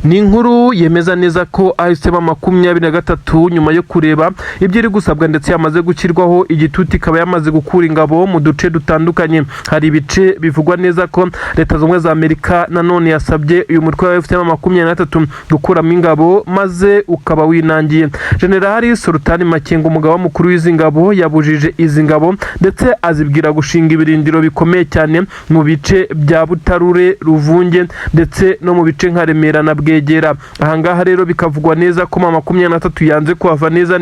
ni inkuru yemeza neza ko AFCM 23 nyuma yo kureba ibyo iri gusabwa ndetse yamaze gushyirwaho igituti ikaba yamaze gukura ingabo mu duce dutandukanye. Hari ibice bivugwa neza ko leta z'ubumwe za Amerika nanone yasabye uyu mutwe wa AFCM 23 gukuramo ingabo maze ukaba winangiye. General Sultan Makenga, umugaba mukuru w'izi ngabo, yabujije izi ngabo ndetse azibwira gushinga ibirindiro bikomeye cyane mu bice bya Butarure, Ruvunge ndetse no mu bice nka Remera na Bwegera. Ahangaha rero bikavugwa neza ko 23 yanze kuhava neza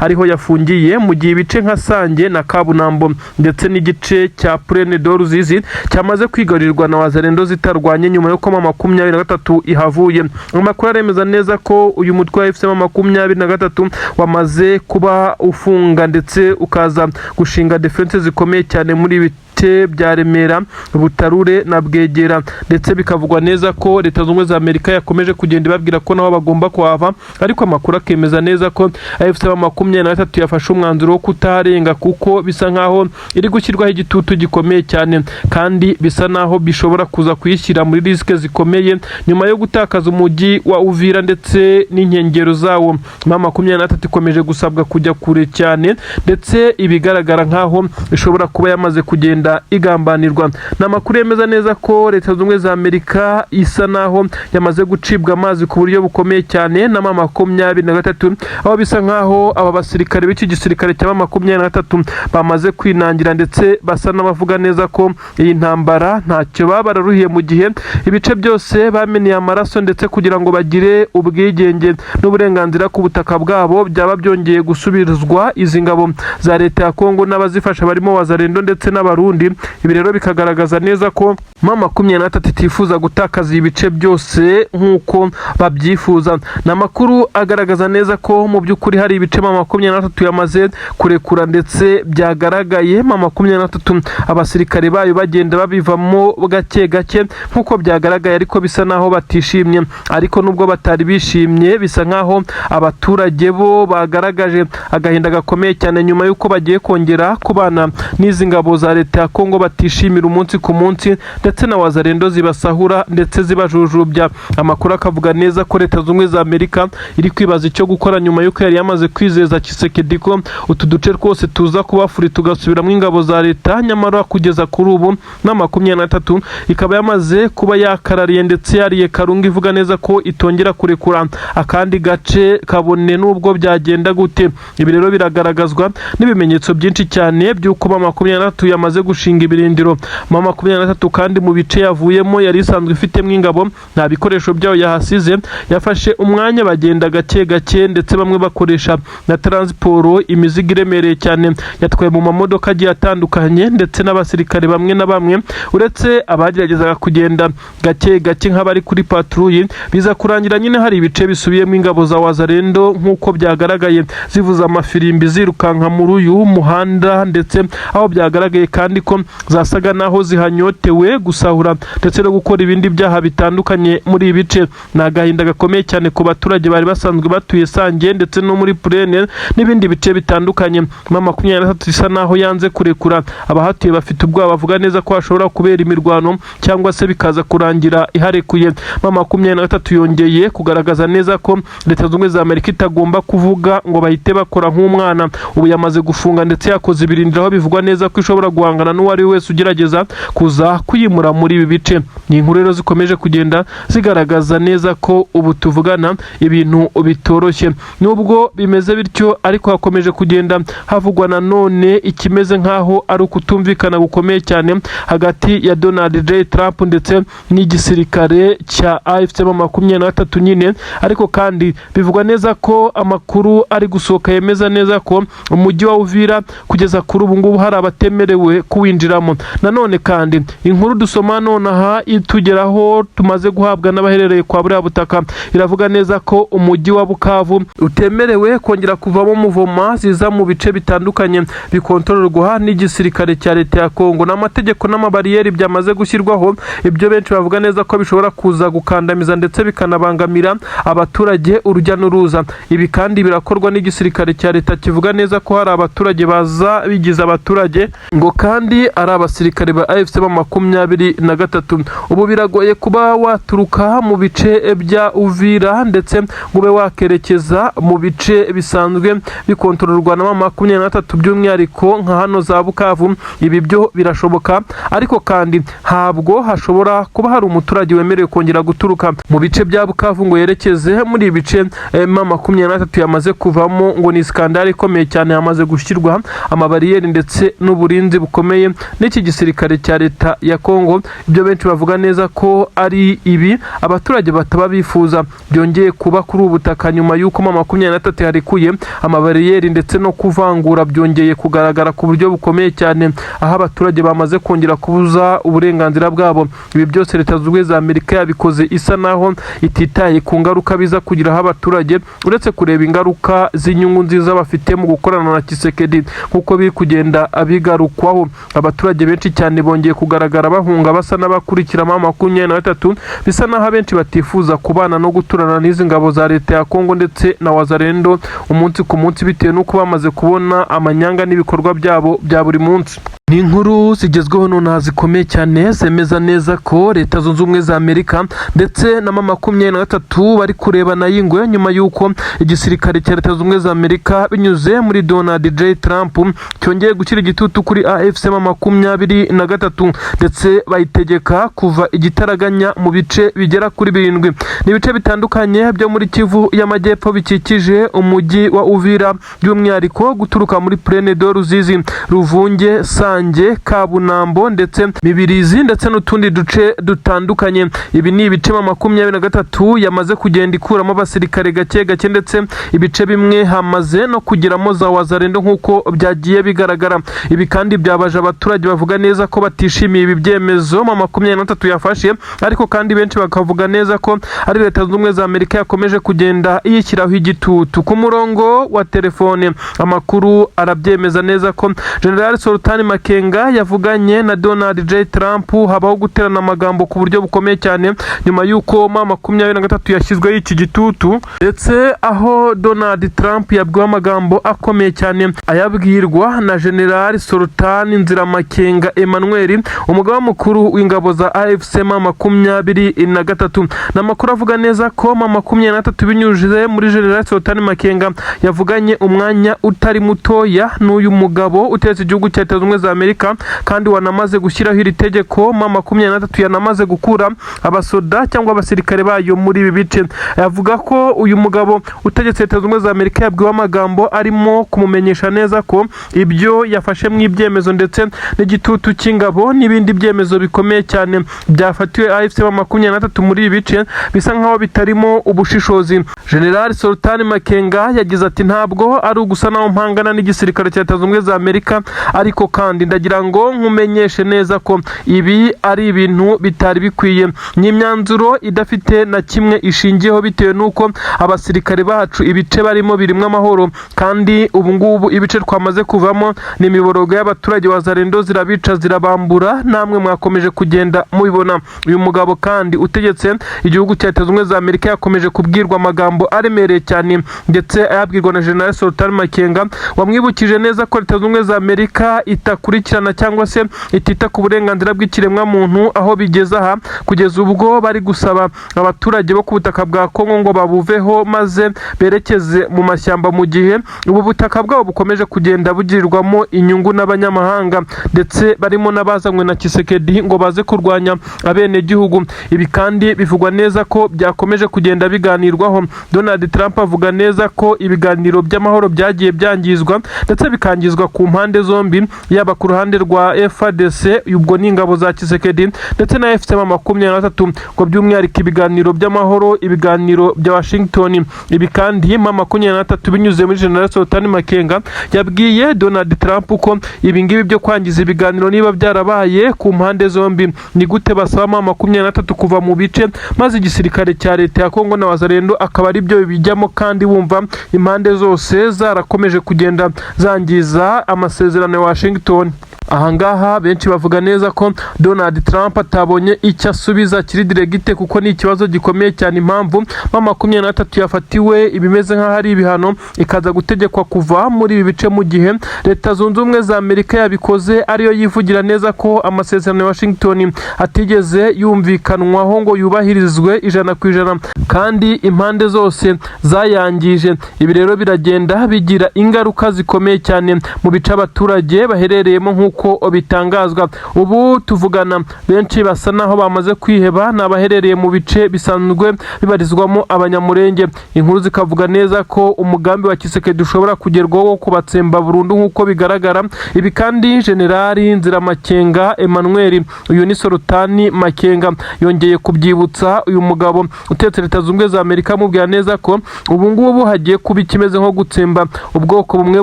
ariho yafungiye, mu gihe ibice nka Sange na Kabunambo ndetse n'igice cya Plaine de Ruzizi cyamaze kwigarurirwa na wazalendo zitarwanye nyuma yo ko 23 ihavuye. Amakuru aremeza neza ko uyu mutwe wa AFCM 23 wamaze kuba ufunga ndetse ukaza gushinga defense zikomeye cyane muri bice bya Remera, Butarure na Bwegera, ndetse bikavugwa neza ko leta z'ubumwe za Amerika yakomeje kugenda babwira ko nabo bagomba kuhava, ariko amakuru akemeza neza ko AFCM 23 yafashe umwanzuro wo kutarenga kuko bisa nkaho iri gushyirwaho igitutu gikomeye cyane, kandi bisa naho bishobora kuza kuyishyira muri riske zikomeye nyuma yo gutakaza umujyi wa Uvira ndetse n'inkengero zawo. 23 ikomeje gusabwa kujya kure cyane, ndetse ibigaragara nkaho ishobora kuba yamaze kugenda igambanirwa. Namakuru yemeza neza ko leta z'ubumwe za Amerika isa naho yamaze gucibwa amazi ku buryo bukomeye cyane na 23, aho bisa nkaho aba basirikare b'iki gisirikare cya 23 bamaze kwinangira ndetse basa n'abavuga neza ko iyi ntambara ntacyo babararuhiye, mu gihe ibice byose bameneye amaraso ndetse kugira ngo bagire ubwigenge n'uburenganzira ku butaka bwabo byaba byongeye gusubizwa izi ngabo za leta ya Kongo n'abazifasha barimo wazalendo ndetse n'abarundi. Ibi rero bikagaragaza neza ko 23 itifuza gutakaza ibice byose nk'uko babyifuza. Namakuru agaragaza neza ko mu by'ukuri hari ibice 23 yamaze kurekura ndetse byagaragaye 23 abasirikare bayo bagenda babivamo gake gake nk'uko byagaragaye, ariko bisa naho batishimye. Ariko nubwo batari bishimye, bisa nkaho abaturage bo bagaragaje agahinda gakomeye cyane nyuma y'uko bagiye kongera kubana n'izi ngabo za leta ya Kongo batishimira umunsi ku munsi, ndetse na wazalendo zibasahura ndetse zibajujubya. Amakuru akavuga neza ko leta z'ubumwe za Amerika iri kwibaza icyo gukora nyuma y'uko yari yamaze kwizeza Tshisekedi ko utu duce twose tuza kubafuri tugasubiramo ingabo za leta, nyamara kugeza kuri ubu 23 ikaba yamaze kuba yakarariye ndetse yariye karunga, ivuga neza ko itongera kurekura akandi gace kabone nubwo byagenda gute. Ibi rero biragaragazwa n'ibimenyetso byinshi cyane by'uko 23 yamaze gushinga ibirindiro. 23 kandi mu bice yavuyemo yari isanzwe ifitemo ingabo, nta bikoresho byayo yahasize, yafashe umwanya bagenda gake gake ndetse bamwe bakoresha na transport imizigo iremereye cyane, yatwaye mu mamodoka agiye atandukanye ndetse n'abasirikare bamwe na bamwe, uretse abageragezaga kugenda gake gake nk'abari kuri patrouille. Biza kurangira nyine hari ibice bisubiyemo ingabo za wazalendo nk'uko byagaragaye zivuza amafirimbi zirukanka muri uyu muhanda, ndetse aho byagaragaye kandi ko zasaga naho zihanyotewe gusahura ndetse no gukora ibindi byaha bitandukanye muri ibice. Nagahinda gakomeye cyane ku baturage bari basanzwe batuye Sange ndetse no muri Plaine n'ibindi bice bitandukanye. 23 isa naho yanze kurekura abahatuye, bafite ubwoba bavuga neza ko hashobora kubera imirwano cyangwa se bikaza kurangira iharekuye. 23 yongeye kugaragaza neza ko leta z'ubumwe za Amerika itagomba kuvuga ngo bahite bakora nk'umwana. Ubu yamaze gufunga ndetse yakoze ibirindiro aho bivugwa neza ko ishobora guhangana n'uwari wese ugerageza kuza kuyimura muri ibi bice. Ni inkuru rero zikomeje kugenda zigaragaza neza ko ubu tuvugana ibintu bitoroshye. Nubwo bimeze bityo, ariko hakomeje kugenda havugwa na none ikimeze nkaho ari ukutumvikana gukomeye cyane hagati ya Donald J. Trump ndetse n'igisirikare cya AFCM 23 nyine. Ariko kandi bivugwa neza ko amakuru ari gusohoka yemeza neza ko umujyi wa Uvira kugeza kuri ubu ngubu hari abatemerewe kuwinjiramo. Nanone kandi inkuru dusoma nonaha itugeraho tumaze guhabwa n'abaherereye kwa buriya butaka iravuga neza ko umujyi wa Bukavu utemerewe kongera kuvamo muvoma ziza mu bice bitandukanye bikontororwa n'igisirikare cya leta ya Kongo. N'amategeko n'amabariyeri byamaze gushyirwaho, ibyo benshi bavuga neza ko bishobora kuza gukandamiza ndetse bikanabangamira abaturage urujya n'uruza. Ibi kandi birakorwa n'igisirikare cya leta kivuga neza ko hari abaturage baza bigize abaturage ngo kandi kandi ari abasirikare ba AFC M23. Ubu biragoye kuba waturuka mu bice bya Uvira ndetse ngo ube wakerekeza mu bice bisanzwe bikontororwa na M23 by'umwihariko nka hano za Bukavu. Ibi byo birashoboka, ariko kandi ntabwo hashobora kuba hari umuturage wemerewe kongera guturuka mu bice bya Bukavu ngo yerekeze muri ibice M23 yamaze kuvamo. Ngo ni skandale ikomeye cyane, yamaze gushyirwa amabariyeri ndetse n'uburinzi bukomeye n'iki gisirikare cya leta ya Kongo. Ibyo benshi bavuga neza ko ari ibi abaturage bataba bifuza byongeye kuba kuri ubutaka nyuma y'uko M23 yarikuye amabariyeri ndetse no kuvangura byongeye kugaragara ku buryo bukomeye cyane, aho abaturage bamaze kongera kubuza uburenganzira bwabo. Ibi byose Leta Zunze Ubumwe za Amerika yabikoze isa naho ititaye ku ngaruka biza kugiraho abaturage, uretse kureba ingaruka z'inyungu nziza bafite mu gukorana na Tshisekedi kuko biri kugenda abigarukwaho. Abaturage benshi cyane bongeye kugaragara bahunga basa n'abakurikira M23, bisa naho abenshi batifuza kubana no guturana n'izi ngabo za leta ya Kongo ndetse na Wazalendo umunsi ku munsi, bitewe n'uko bamaze kubona amanyanga n'ibikorwa byabo bya buri munsi. Ni inkuru zigezweho nonaha zikomeye cyane zemeza neza ko Leta Zunze Ubumwe za Amerika ndetse na M23 bari kurebana y'ingwe nyuma y'uko igisirikare cya Leta Zunze Ubumwe za Amerika binyuze muri Donald J. Trump cyongeye gushyira igitutu kuri AFC M23 ndetse bayitegeka kuva igitaraganya mu bice bigera kuri 7. Ni ibice bitandukanye byo muri Kivu y'Amajyepfo bikikije umujyi wa Uvira, by'umwihariko guturuka muri Plaine de Ruzizi, Ruvunge, Sange, Kabunambo ndetse Mibirizi ndetse n'utundi duce dutandukanye. Ibi ni ibice M23 yamaze kugenda ikuramo abasirikare gake gake, ndetse ibice bimwe hamaze no kugiramo za Wazalendo nk'uko byagiye bigaragara. Ibi kandi byabaje abaturage bavuga neza ko batishimiye ibi byemezo M23 yafashe, ariko kandi benshi bakavuga neza ko ari Leta Zunze Ubumwe za Amerika yakomeje kugenda iyishyiraho igitutu. Ku murongo wa telefone amakuru arabyemeza neza ko General Sultan Makenga yavuganye na Donald J. Trump, habaho guterana amagambo ku buryo bukomeye cyane nyuma y'uko M23 yashyizweho iki gitutu, ndetse aho Donald Trump yabwiwe amagambo akomeye cyane ayabwirwa na General Sultan Nziramakenga Emmanuel, umugaba mukuru w'ingabo za AFC M23. N'amakuru avuga neza ko M23 binyujije muri General Sultan Makenga yavuganye umwanya utari mutoya n'uyu mugabo utetse igihugu cya Leta Zunze Ubumwe za Amerika, kandi wanamaze gushyiraho iri tegeko. M23 yanamaze gukura abasoda cyangwa abasirikare bayo muri ibi bice. Yavuga ko uyu mugabo utegetse Leta Zunze Ubumwe za Amerika yabwiwe amagambo arimo kumumenyesha neza ko ibyo yafashe mu ibyemezo ndetse n'igitutu cy'ingabo n'ibindi byemezo bikomeye cyane byafatiwe AFC M23 muri ibi bice bisa nkaho bitarimo ubushishozi. General Sultan Makenga yagize ati ntabwo ari ugusa naho mpangana n'igisirikare cya Leta Zunze Ubumwe za Amerika, ariko kandi ndagira ngo nkumenyeshe neza ko ibi ari ibintu bitari bikwiye, n'imyanzuro idafite na kimwe ishingiyeho, bitewe n'uko abasirikare bacu ibice barimo birimo amahoro, kandi ubu ngubu ibice twamaze kuvamo ni imiborogo y'abaturage. Wazalendo zirabica zirabambura, namwe mwakomeje kugenda mubibona. Uyu mugabo kandi utegetse igihugu cya Leta Zunze Ubumwe za Amerika yakomeje kubwirwa amagambo aremereye cyane, ndetse ayabwirwa na General Sultan Makenga wamwibukije neza ko Leta Zunze Ubumwe za Amerika itakurikirana cyangwa se itita ku burenganzira bw'ikiremwa muntu, aho bigeze aha kugeza ubwo bari gusaba abaturage bo ku butaka bwa Kongo ngo babuveho maze berekeze mu mashyamba, mu gihe ubu butaka bwabo bukomeje kugenda bugirirwamo inyungu n'abanyamahanga, ndetse barimo n'abazanywe na Tshisekedi ngo baze kurwanya abene gihugu. Ibi kandi bivugwa neza ko byakomeje kugenda biganirwaho. Donald Trump avuga neza ko ibiganiro by'amahoro byagiye byangizwa ndetse bikangizwa ku mpande zombi, yaba ku ruhande rwa FARDC ubwo ni ingabo za Tshisekedi ndetse na AFC M23, ngo by'umwihariko ibiganiro by'amahoro, ibiganiro bya Washington. Ibi kandi M23 binyuze muri General Sultan Makenga yabwiye Donald Trump ko ibi ngibi byo kwangiza ibiganiro niba byarabaye ku mpande zombi, ni gute basaba M23 kuva mu bice maze igisirikare cya leta ya Kongo na Wazalendo akaba ari byo bijyamo, kandi wumva impande zose zarakomeje kugenda zangiza amasezerano ya Washington. ahangaha benshi bavuga neza ko Donald Trump atabonye icyo asubiza kiri diregite kuko ni ikibazo gikomeye cyane. Impamvu M23 yafatiwe ibimeze nk'aho ari ibihano ikaza gutegekwa kuva muri ibi bice mu gihe Leta Zunze Ubumwe za Amerika yabikoze ariyo yivugira neza ko amasezerano ya Washington atigeze yumvikanwaho ngo yubahirizwe 100% kandi impande zose zayangije. Ibi rero biragenda bigira ingaruka zikomeye cyane mu bice abaturage baherereyemo nk'uko bitangazwa. Ubu tuvugana benshi basa naho bamaze kwiheba n'abaherereye mu bice bisanzwe bibarizwamo abanyamurenge. Inkuru zikavuga neza ko umugambi wa Kisekedi ushobora kugerwaho kubatsemba burundu nk'uko bigaragara. Ibi kandi Generali Nziramakenga Emmanuel, uyu ni Sultani Makenga, yongeye kubyibutsa uyu mugabo utetse Leta Zunze Ubumwe za Amerika amubwira neza ko ubu ngubu hagiye kuba ikimeze nko gutsemba ubwoko bumwe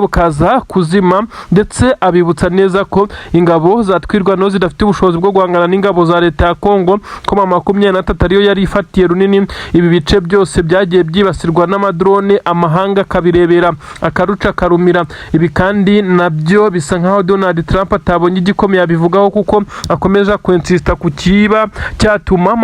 bukaza kuzima, ndetse abibutsa neza ko ingabo zatwirwano zidafite ubushobozi bwo guhangana n'ingabo za Leta ya Kongo ko M23 ariyo yari ifatiye runini ibi bice byose byagiye byibasirwa n'amadrone, amahanga kabirebera akaruca karumira. Ibi kandi nabyo bisa nkaho Donald Trump atabonye igikomeye abivugaho kuko akomeje kwensista ku kiba cyatuma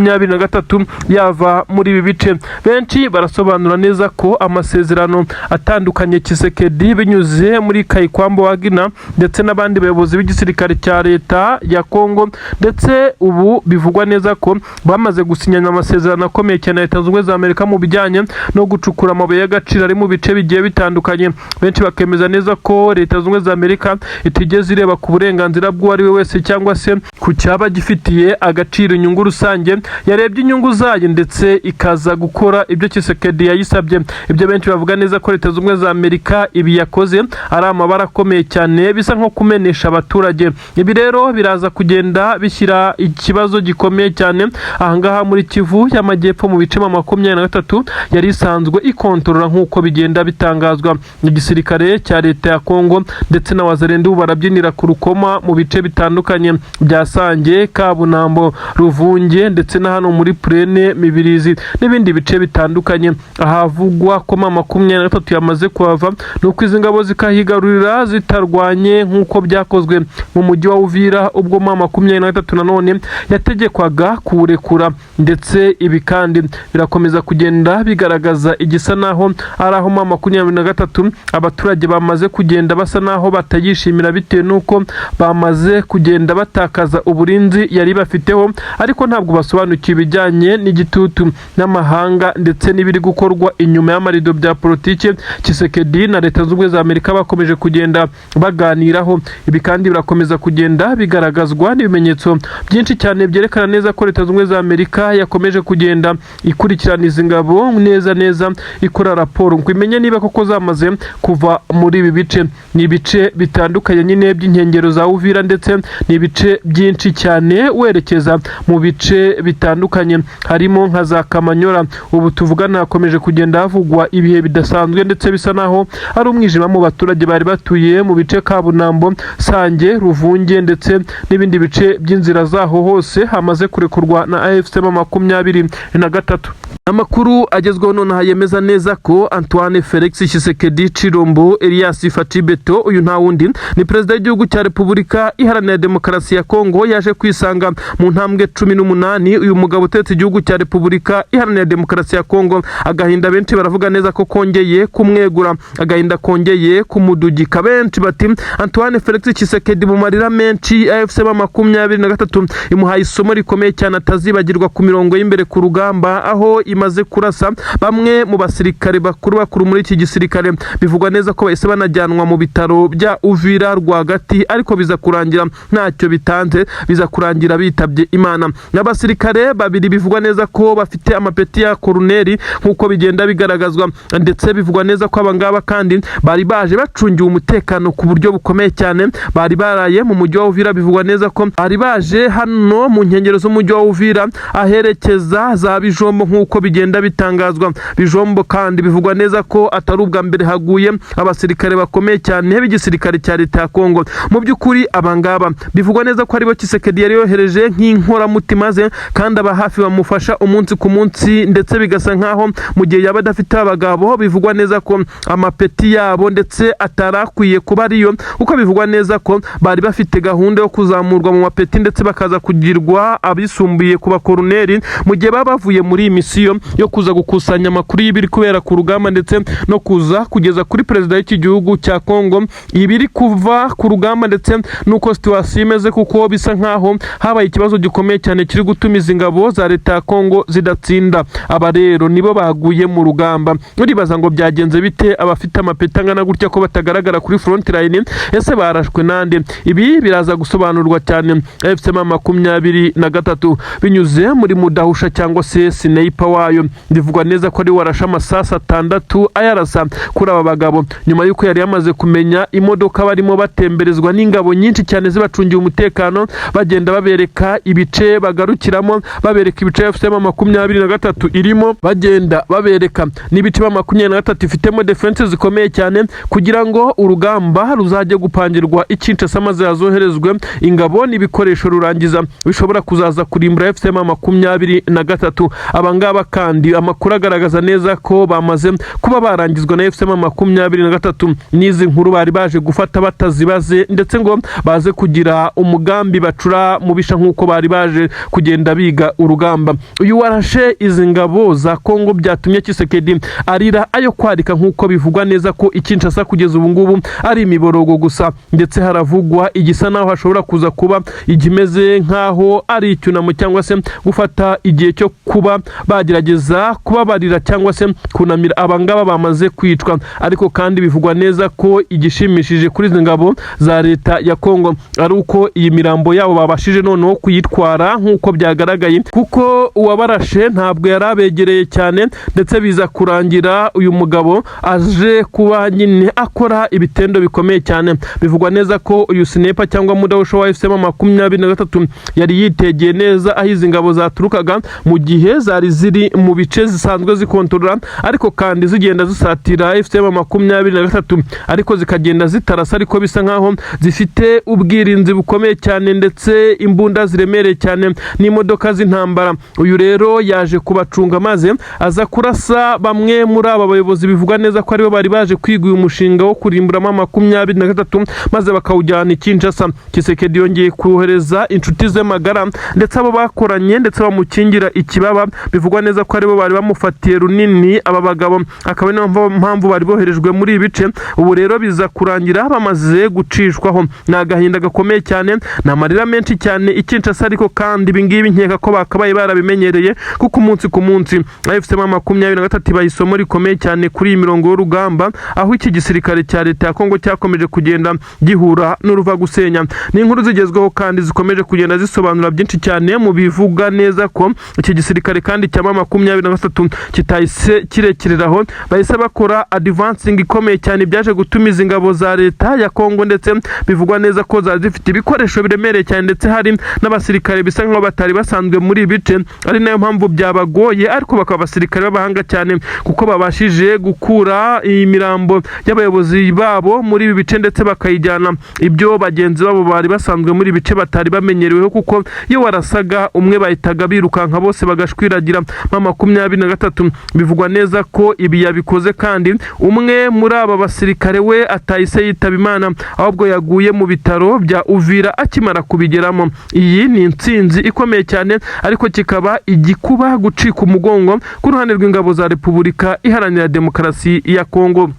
M23 yava muri ibi bice. Benshi barasobanura neza ko amasezerano atandukanye Kisekedi binyuze muri Kayikwambo Wagner ndetse n'abandi bayobozi b'igisirikare cya Leta ya Kongo, ndetse ubu bivugwa neza ko bamaze gusinyana amasezerano akomeye cyane Leta Zunze Ubumwe za Amerika mu bijyanye no gucukura amabuye y'agaciro ari mu bice bigiye bitandukanye. Benshi bakemeza neza ko Leta Zunze Ubumwe za Amerika itigeze ireba ku burenganzira bw'uwari we wese cyangwa se ku cyaba gifitiye agaciro inyungu rusange, yarebye inyungu zayo ndetse ikaza gukora ibyo Kisekedi yayisabye. Ibyo benshi bavuga neza ko Leta Zunze Ubumwe za Amerika ibi yakoze ari amabara akomeye cyane bisa nko kumenesha abaturage. Ibi rero biraza kugenda bishyira ikibazo gikomeye cyane ahangaha muri Kivu y'Amajyepfo mu bice M23 yari isanzwe ikontorora nk'uko bigenda bitangazwa. Igisirikare cya Leta ya Kongo ndetse na Wazalendo barabyinira ku rukoma mu bice bitandukanye bya Sange, Kabunambo, Ruvunge ndetse na hano muri Plene Mibirizi n'ibindi bice bitandukanye. Ahavugwa ko M23 yamaze kuhava nuko izi ngabo zikahigarurira zitarwanye nk'uko byakozwe mu mujyi wa Uvira ubwo M23 nanone yategekwaga kurekura, ndetse ibi kandi birakomeza kugenda bigaragaza igisa naho ari aho M23 abaturage bamaze kugenda basa naho batayishimira bitewe nuko bamaze kugenda batakaza uburinzi yari bafiteho, ariko ntabwo basobanukiwe ibijyanye n'igitutu n'amahanga ndetse n'ibiri gukorwa inyuma y'amarido bya politike Kisekedi na Leta Zunze Ubumwe za Amerika bakomeje kugenda baganiraho. Ibi kandi birakomeza kugenda bigaragazwa n'ibimenyetso byinshi cyane byerekana neza ko Leta Zunze Ubumwe za Amerika yakomeje kugenda ikurikirana izi ngabo neza ikora raporo ngo imenye niba koko zamaze kuva muri ibi bice. Ni ibice bitandukanye nyine by'inkengero za Uvira ndetse ni ibice byinshi cyane werekeza mu bice bitandukanye harimo nka za Kamanyora. Ubu tuvugana hakomeje kugenda havugwa ibihe bidasanzwe ndetse bisa naho ari umwijima mu baturage bari batuye mu bice Kabunambo, Sange, Ruvunge ndetse n'ibindi bice by'inzira zaho hose hamaze kurekurwa na AFC M23. Amakuru agezweho none yemeza neza ko Antoine Felix Tshisekedi Chilombo Elias Fatibeto, uyu nta wundi ni perezida w'igihugu cya Repubulika Iharanira Demokarasi ya Kongo, yaje kwisanga mu ntambwe 18. Uyu mugabo utetse igihugu cya Repubulika Iharanira Demokarasi ya Kongo, agahinda benshi baravuga neza ko kongeye kumwegura, agahinda kongeye kumudugika. Benshi bati Antoine Felix Tshisekedi mu marira menshi AFC M23 imuhaye isomo rikomeye cyane atazibagirwa ku mirongo y'imbere ku rugamba, aho imaze kurasa bamwe mu basirikare bakuru muri iki gisirikare. Bivugwa neza ko bahise banajyanwa mu bitaro bya Uvira rwagati, ariko biza kurangira ntacyo bitanze, biza kurangira bitabye Imana. N'abasirikare babiri bivugwa neza ko bafite amapeti ya koloneli nk'uko bigenda bigaragazwa, ndetse bivugwa neza ko abangaba kandi bari baje bacungiwe umutekano ku buryo bukomeye cyane. Bari baraye mu mujyi wa Uvira, bivugwa neza ko bari baje hano mu nkengero z'umujyi wa Uvira aherekeza za Bijombo nk'uko bigenda bitangazwa. Bijombo kandi bivugwa neza ko atari ubwa mbere haguye abasirikare bakomeye cyane b'igisirikare cya leta ya Kongo. Mu by'ukuri abangaba bivugwa neza ko aribo Tshisekedi yari yohereje nk'inkoramutima ze kandi aba hafi bamufasha umunsi ku munsi, ndetse bigasa nkaho mu gihe yaba adafite abagabo bivugwa neza ko amapeti yabo ndetse atarakwiye kuba ariyo, kuko bivugwa neza ko bari bafite gahunda yo kuzamurwa mu mapeti ndetse bakaza kugirwa abisumbuye ku bakoroneri mu gihe baba bavuye muri iyi misiyo yo kuza gukusanya amakuru y'ibiri kubera ku rugamba ndetse no kuza kugeza kuri perezida w'iki gihugu cya Kongo ibiri kuva ku rugamba ndetse nuko situation imeze, kuko bisa nkaho habaye ikibazo gikomeye cyane kiri gutuma izi ngabo za leta ya Kongo zidatsinda. Aba rero nibo baguye mu rugamba. Uribaza ngo byagenze bite abafite amapeti angana gutya ko batagaragara kuri front line? Ese barashwe nande? Ibi biraza gusobanurwa cyane FCM23 binyuze muri mudahusha cyangwa se sniper wayo. Bivugwa neza ko ari warasha amasasa 6 ayarasa kuri aba bagabo nyuma yuko yari yamaze kumenya imodoka barimo batemberezwa n'ingabo nyinshi cyane zibacungiye umutekano, bagenda babereka ibice bagarukiramo, babereka ibice FCM23 irimo, bagenda babereka n'ibice 23 ifitemo defense zikomeye cyane kugira ngo urugamba ruzajye gupangirwa Kinshasa maze hazoherezwe ingabo n'ibikoresho rurangiza bishobora kuzaza kurimbura FCM23. Abangaba kandi amakuru agaragaza neza ko bamaze kuba barangizwa na FCM23 n'izi nkuru bari baje gufata batazibaze, ndetse ngo baze kugira umugambi bacura mubisha nk'uko bari baje kugenda biga urugamba. Uyu warashe izi ngabo za Kongo byatumye Tshisekedi arira ayo kwarika, nk'uko bivugwa neza ko Kinshasa kugeza ubu ngubu ari imiborogo gusa, ndetse haravugwa igisa naho hashobora kuza kuba igimeze nkaho ari icyunamo cyangwa se gufata igihe cyo kuba bagerageza kubabarira cyangwa se kunamira abangaba bamaze kwicwa. Ariko kandi bivugwa neza ko igishimishije kuri izi ngabo za leta ya Kongo ari uko iyi mirambo yabo babashije noneho kuyitwara nk'uko byagaragaye, kuko uwabarashe ntabwo yarabegereye cyane, ndetse biza kurangira uyu mugabo aje kuba nyine akora ibitendo bikomeye cyane. Bivugwa neza ko uyu sniper cyangwa mudahusha wa FCM23 yari yitegeye neza aho izi ngabo zaturukaga mu gihe zari ziri mu bice zisanzwe zikontorora, ariko kandi zigenda zisatira FCM23 ariko zikagenda zitarasa, ariko bisa nkaho zifite ubwirinzi bukomeye cyane ndetse imbunda ziremereye cyane n'imodoka z'intambara. Uyu rero yaje kubacunga maze aza kurasa bamwe muri aba bayobozi bivugwa neza ko aribo bari baje kwiga uyu mushinga wo kurimbura 23 maze bakawujyana Kinshasa. Tshisekedi yongeye kohereza inshuti ze magara ndetse abo bakoranye ndetse bamukingira ikibaba. Bivugwa neza ko aribo bari bamufatiye runini aba bagabo, akaba niyo mpamvu bari boherejwe muri ibice. Ubu rero biza kurangira bamaze gucishwaho. Ni agahinda gakomeye cyane, ni amarira menshi cyane Kinshasa, ariko kandi ibingibi nkeka ko bakabaye barabimenyereye, kuko umunsi ku munsi FCM23 bayisomo rikomeye cyane kuri iyi mirongo y'urugamba, aho iki gisirikare cya leta ya Kongo cyakomeje kugenda gihura n'uruva gusenya. Ni inkuru zigezweho kandi zikomeje kugenda zisobanura byinshi cyane mu bivuga neza ko iki gisirikare kandi cya 23 kitahise kirekiriraho, bahise bakora advancing ikomeye cyane byaje gutuma izi ngabo za leta ya Kongo, ndetse bivugwa neza ko zifite ibikoresho biremereye cyane, ndetse hari n'abasirikare bisa nkaho batari basanzwe muri ibice, ari nayo mpamvu byabagoye, ariko bakaba abasirikare b'abahanga cyane kuko babashije gukura iyi mirambo y'abayobozi babo muri ibi bice ndetse bakayijyana ibyo bagenzi babo bari basanzwe muri bice batari bamenyereweho, kuko iyo warasaga umwe bahitaga birukanka bose bagashwiragira 23. Bivugwa neza ko ibi yabikoze kandi umwe muri aba basirikare we atahise yitaba Imana, ahubwo yaguye mu bitaro bya Uvira akimara kubigeramo. Iyi ni intsinzi ikomeye cyane, ariko kikaba igikuba gucika umugongo ku ruhande rw'ingabo za Repubulika Iharanira Demokarasi ya Kongo.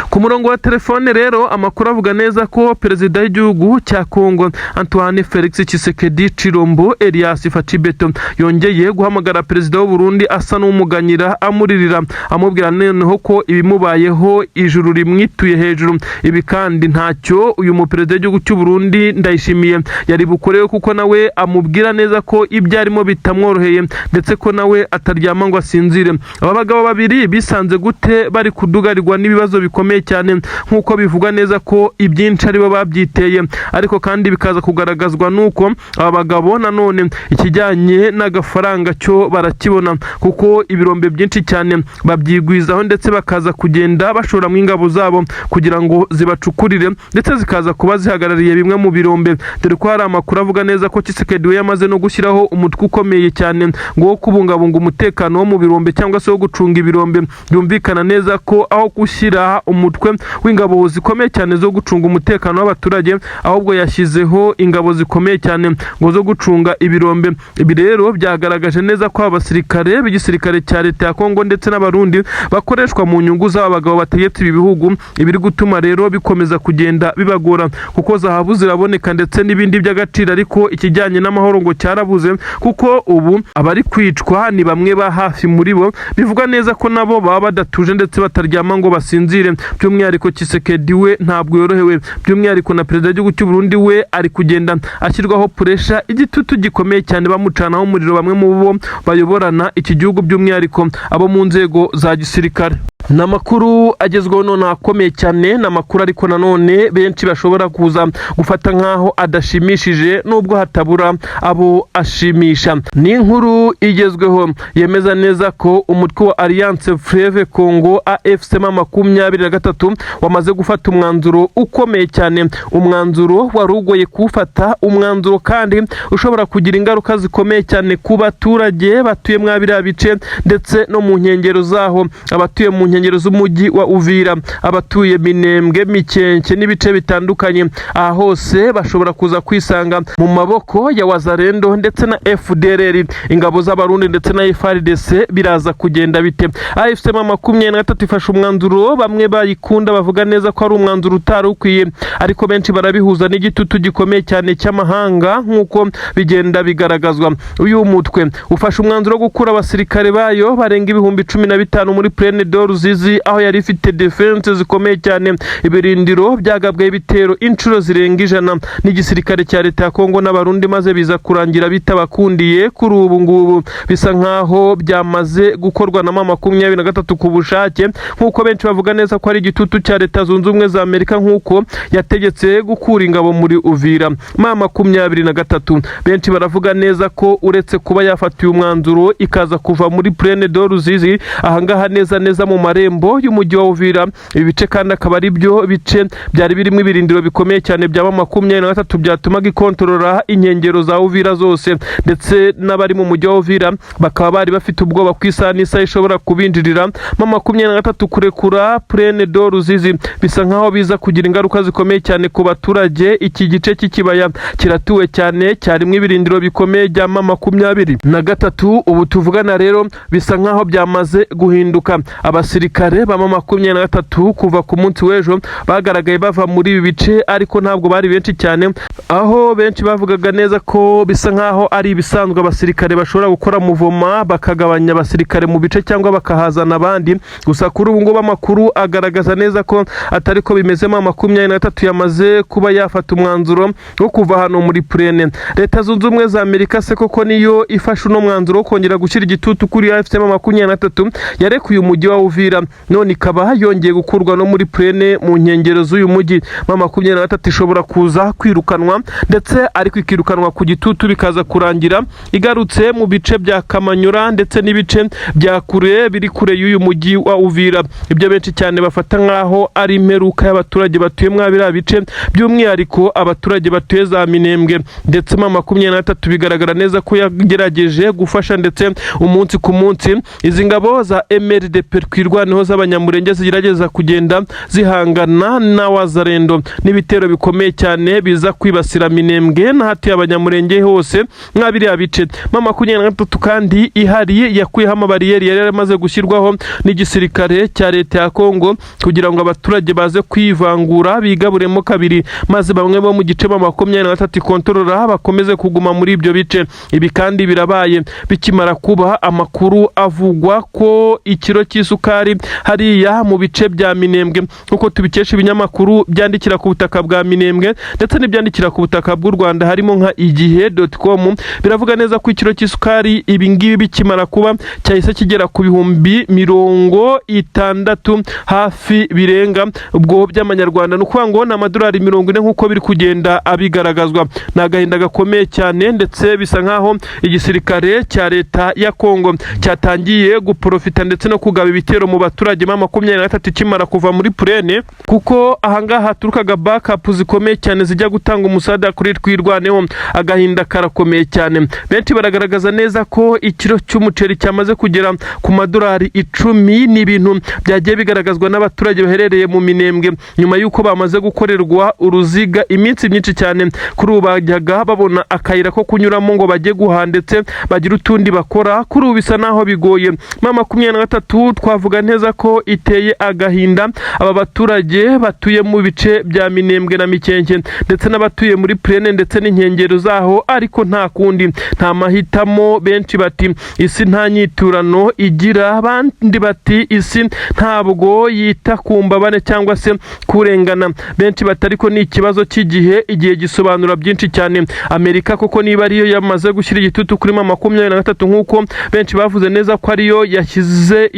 Ku murongo wa telefone rero amakuru avuga neza ko perezida w'igihugu cya Kongo Antoine Felix Tshisekedi Chilombo Elias Fachibeto yongeye guhamagara perezida w'u Burundi asa n'umuganyira amuririra, amubwira noneho ko ibimubayeho ijuru rimwituye hejuru. Ibi kandi ntacyo uyu mu perezida w'igihugu cy'u Burundi Ndayishimiye yari bukorewe, kuko nawe amubwira neza ko ibyo arimo bitamworoheye ndetse ko nawe ataryama ngo asinzire. Aba bagabo babiri bisanze gute bari kudugarirwa n'ibibazo bikomeye cyane nk'uko bivugwa neza ko ibyinshi aribo babyiteye, ariko kandi bikaza kugaragazwa nuko aba bagabo nanone ikijyanye n'agafaranga cyo barakibona, kuko ibirombe byinshi cyane babyigwizaho ndetse bakaza kugenda bashoramo ingabo zabo kugira ngo zibacukurire ndetse zikaza kuba zihagarariye bimwe mu birombe, dore ko hari amakuru avuga neza ko Tshisekedi we yamaze no gushyiraho umutwe ukomeye cyane ngo wo kubungabunga umutekano wo mu birombe cyangwa se wo gucunga ibirombe. Byumvikana neza ko aho gushyira umutwe w'ingabo zikomeye cyane zo gucunga umutekano w'abaturage, ahubwo yashyizeho ingabo zikomeye cyane ngo zo gucunga ibirombe. Ibi rero byagaragaje neza ko abasirikare b'igisirikare cya leta ya Kongo ndetse n'abarundi bakoreshwa mu nyungu z'aba bagabo bategetse ibi bihugu, ibiri gutuma rero bikomeza kugenda bibagora, kuko zahabu ziraboneka ndetse n'ibindi by'agaciro, ariko ikijyanye n'amahoro ngo cyarabuze, kuko ubu abari kwicwa ni bamwe ba hafi muri bo. Bivuga neza ko nabo baba badatuje ndetse bataryama ngo basinzire. By'umwihariko Tshisekedi we ntabwo yorohewe, by'umwihariko na perezida w'igihugu cy'u Burundi we ari kugenda ashyirwaho puresha, igitutu gikomeye cyane bamucanaho umuriro bamwe mu bo bayoborana iki gihugu, by'umwihariko abo mu nzego za gisirikare. Ni amakuru agezweho none akomeye cyane, ni amakuru ariko nanone benshi bashobora kuza gufata nk'aho adashimishije nubwo hatabura abo ashimisha. Ni inkuru igezweho yemeza neza ko umutwe wa Alliance Fleuve Congo AFC M23 wamaze gufata umwanzuro ukomeye cyane, umwanzuro wari ugoye kuwufata, umwanzuro kandi ushobora kugira ingaruka zikomeye cyane ku baturage batuye mwa biriya bice ndetse no mu nkengero zaho, abatuye mu nkengero z'umujyi wa Uvira, abatuye Minembwe, Mikenke n'ibice bitandukanye. Aha hose bashobora kuza kwisanga mu maboko ya Wazalendo ndetse na FDLR, ingabo z'abarundi ndetse na FARDC. Biraza kugenda bite? AFC M23 ifashe umwanzuro bamwe bayikunda bavuga neza ko ari umwanzuro utari ukwiye, ariko benshi barabihuza n'igitutu gikomeye cyane cy'amahanga nk'uko bigenda bigaragazwa. Uyu mutwe ufashe umwanzuro wo gukura abasirikare bayo barenga 15,000 muri Plaine de Ruzizi, aho yari ifite defense zikomeye cyane, ibirindiro byagabwe ibitero inshuro zirenga 100 n'igisirikare cya leta ya Kongo n'abarundi, maze biza kurangira bitabakundiye. Kuri ubu ngubu bisa nkaho byamaze gukorwa na M23 ku bushake, nk'uko benshi bavuga neza ko ari igitutu cya leta zunze ubumwe za Amerika nk'uko yategetse gukura ingabo muri Uvira. M23 benshi baravuga neza ko uretse kuba yafatiye umwanzuro ikaza kuva muri Plaine de Ruzizi, ahangaha neza mu marembo y'umujyi wa Uvira, ibi bice kandi akaba ari byo bice byari birimo ibirindiro bikomeye cyane bya M23 byatumaga ikontorora inkengero za Uvira zose, ndetse n'abari mu mujyi wa Uvira bakaba bari bafite ubwoba ku isaha n'isa ishobora kubinjirira. M23 kurekura Plaine de Ruzizi bisa nkaho biza kugira ingaruka zikomeye cyane ku baturage. Iki gice cy'ikibaya kiratuwe cyane, cyarimo ibirindiro bikomeye bya M23. Ubu tuvugana rero bisa nkaho byamaze guhinduka. Abasirikare ba M23 kuva ku munsi w'ejo bagaragaye bava muri ibi bice, ariko ntabwo bari benshi cyane, aho benshi bavugaga neza ko bisa nkaho ari ibisanzwe abasirikare bashobora gukora muvoma bakagabanya abasirikare mu bice cyangwa bakahazana abandi. Gusa kuri ubu ngubu amakuru agaragaza neza ko atari ko bimeze. M23 yamaze kuba yafata umwanzuro wo kuva hano muri Plaine. Leta zunze ubumwe za Amerika se koko niyo ifashe uno mwanzuro wo kongera gushyira igitutu kuri AFC M23 yarekuye umujyi wa Uvira, none ikaba yongeye gukurwa no muri Plaine mu nkengero z'uyu mujyi. M23 ishobora kuza kwirukanwa, ndetse ariko ikirukanwa ku gitutu bikaza kurangira igarutse mu bice bya Kamanyura ndetse n'ibice bya kure biri kure y'uyu mujyi wa Uvira. Ibyo benshi cyane bafata nkaho ari imperuka y'abaturage batuye mwa biriya bice, by'umwihariko abaturage batuye za Minembwe. Ndetse M23 bigaragara neza ko yagerageje gufasha, ndetse umunsi ku munsi izi ngabo za MRDP kwirwanaho z'abanyamurenge zigerageza kugenda zihangana na Wazalendo n'ibitero bikomeye cyane biza kwibasira Minembwe n'ahatuye abanyamurenge hose mwa biriya bice. M23 kandi ihari yakuyeho amabariyeri yari yaramaze gushyirwaho n'igisirikare cya leta ya Kongo kugira ngo abaturage baze kwivangura bigaburemo kabiri, maze bamwe bo mu gice M23 ikontorora bakomeze kuguma muri ibyo bice. Ibi kandi birabaye bikimara kuba amakuru avugwa ko ikiro cy'isukari bari hariya mu bice bya Minembwe kuko tubikesha ibinyamakuru byandikira ku butaka bwa Minembwe ndetse n'ibyandikira ku butaka bw'u Rwanda harimo nka igihe.com biravuga neza ko ikiro cy'isukari ibingibi bikimara kuba cyahise kigera ku bihumbi 60 hafi birenga ubwo by'amanyarwanda nukuvuga ngo n'amadolari 40 nkuko biri kugenda abigaragazwa. Nagahinda gakomeye cyane ndetse bisa nkaho igisirikare cya leta ya Kongo cyatangiye guprofita ndetse no kugaba ibitero mu baturage 23 kimara kuva muri Purene kuko ahangaha turukaga backup zikomeye cyane zijya gutanga umusada kuri twirwaneho. Agahinda karakomeye cyane. Benshi baragaragaza neza ko ikiro cy'umuceri cyamaze kugera ku madolari 10 n'ibintu byagiye bigaragazwa n'abaturage baherereye mu Minembwe nyuma yuko bamaze gukorerwa uruziga iminsi myinshi cyane. Kuri ubu bajyaga babona akayira ko kunyuramo ngo bajye guha ndetse bagira utundi bakora. Kuri ubu bisa naho bigoye. 23 twavuga neza ko iteye agahinda aba baturage batuye mu bice bya Minembwe na Mikenke ndetse n'abatuye muri Purene ndetse n'inkengero zaho, ariko nta kundi nta mahitamo. Benshi bati isi nta nyiturano igira, abandi bati isi ntabwo yita ku mbabane cyangwa se kurengana. Benshi batariko ni ikibazo cy'igihe, igihe gisobanura byinshi cyane. Amerika koko niba ariyo yamaze gushyira igitutu kuri 23 nkuko benshi bavuze neza ko ariyo yashyize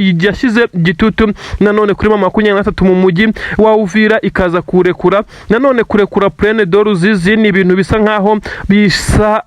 igitutu nanone kuri 23 mu mujyi wa Uvira ikaza kurekura nanone kurekura Purene de Ruzizi. Ni ibintu bisa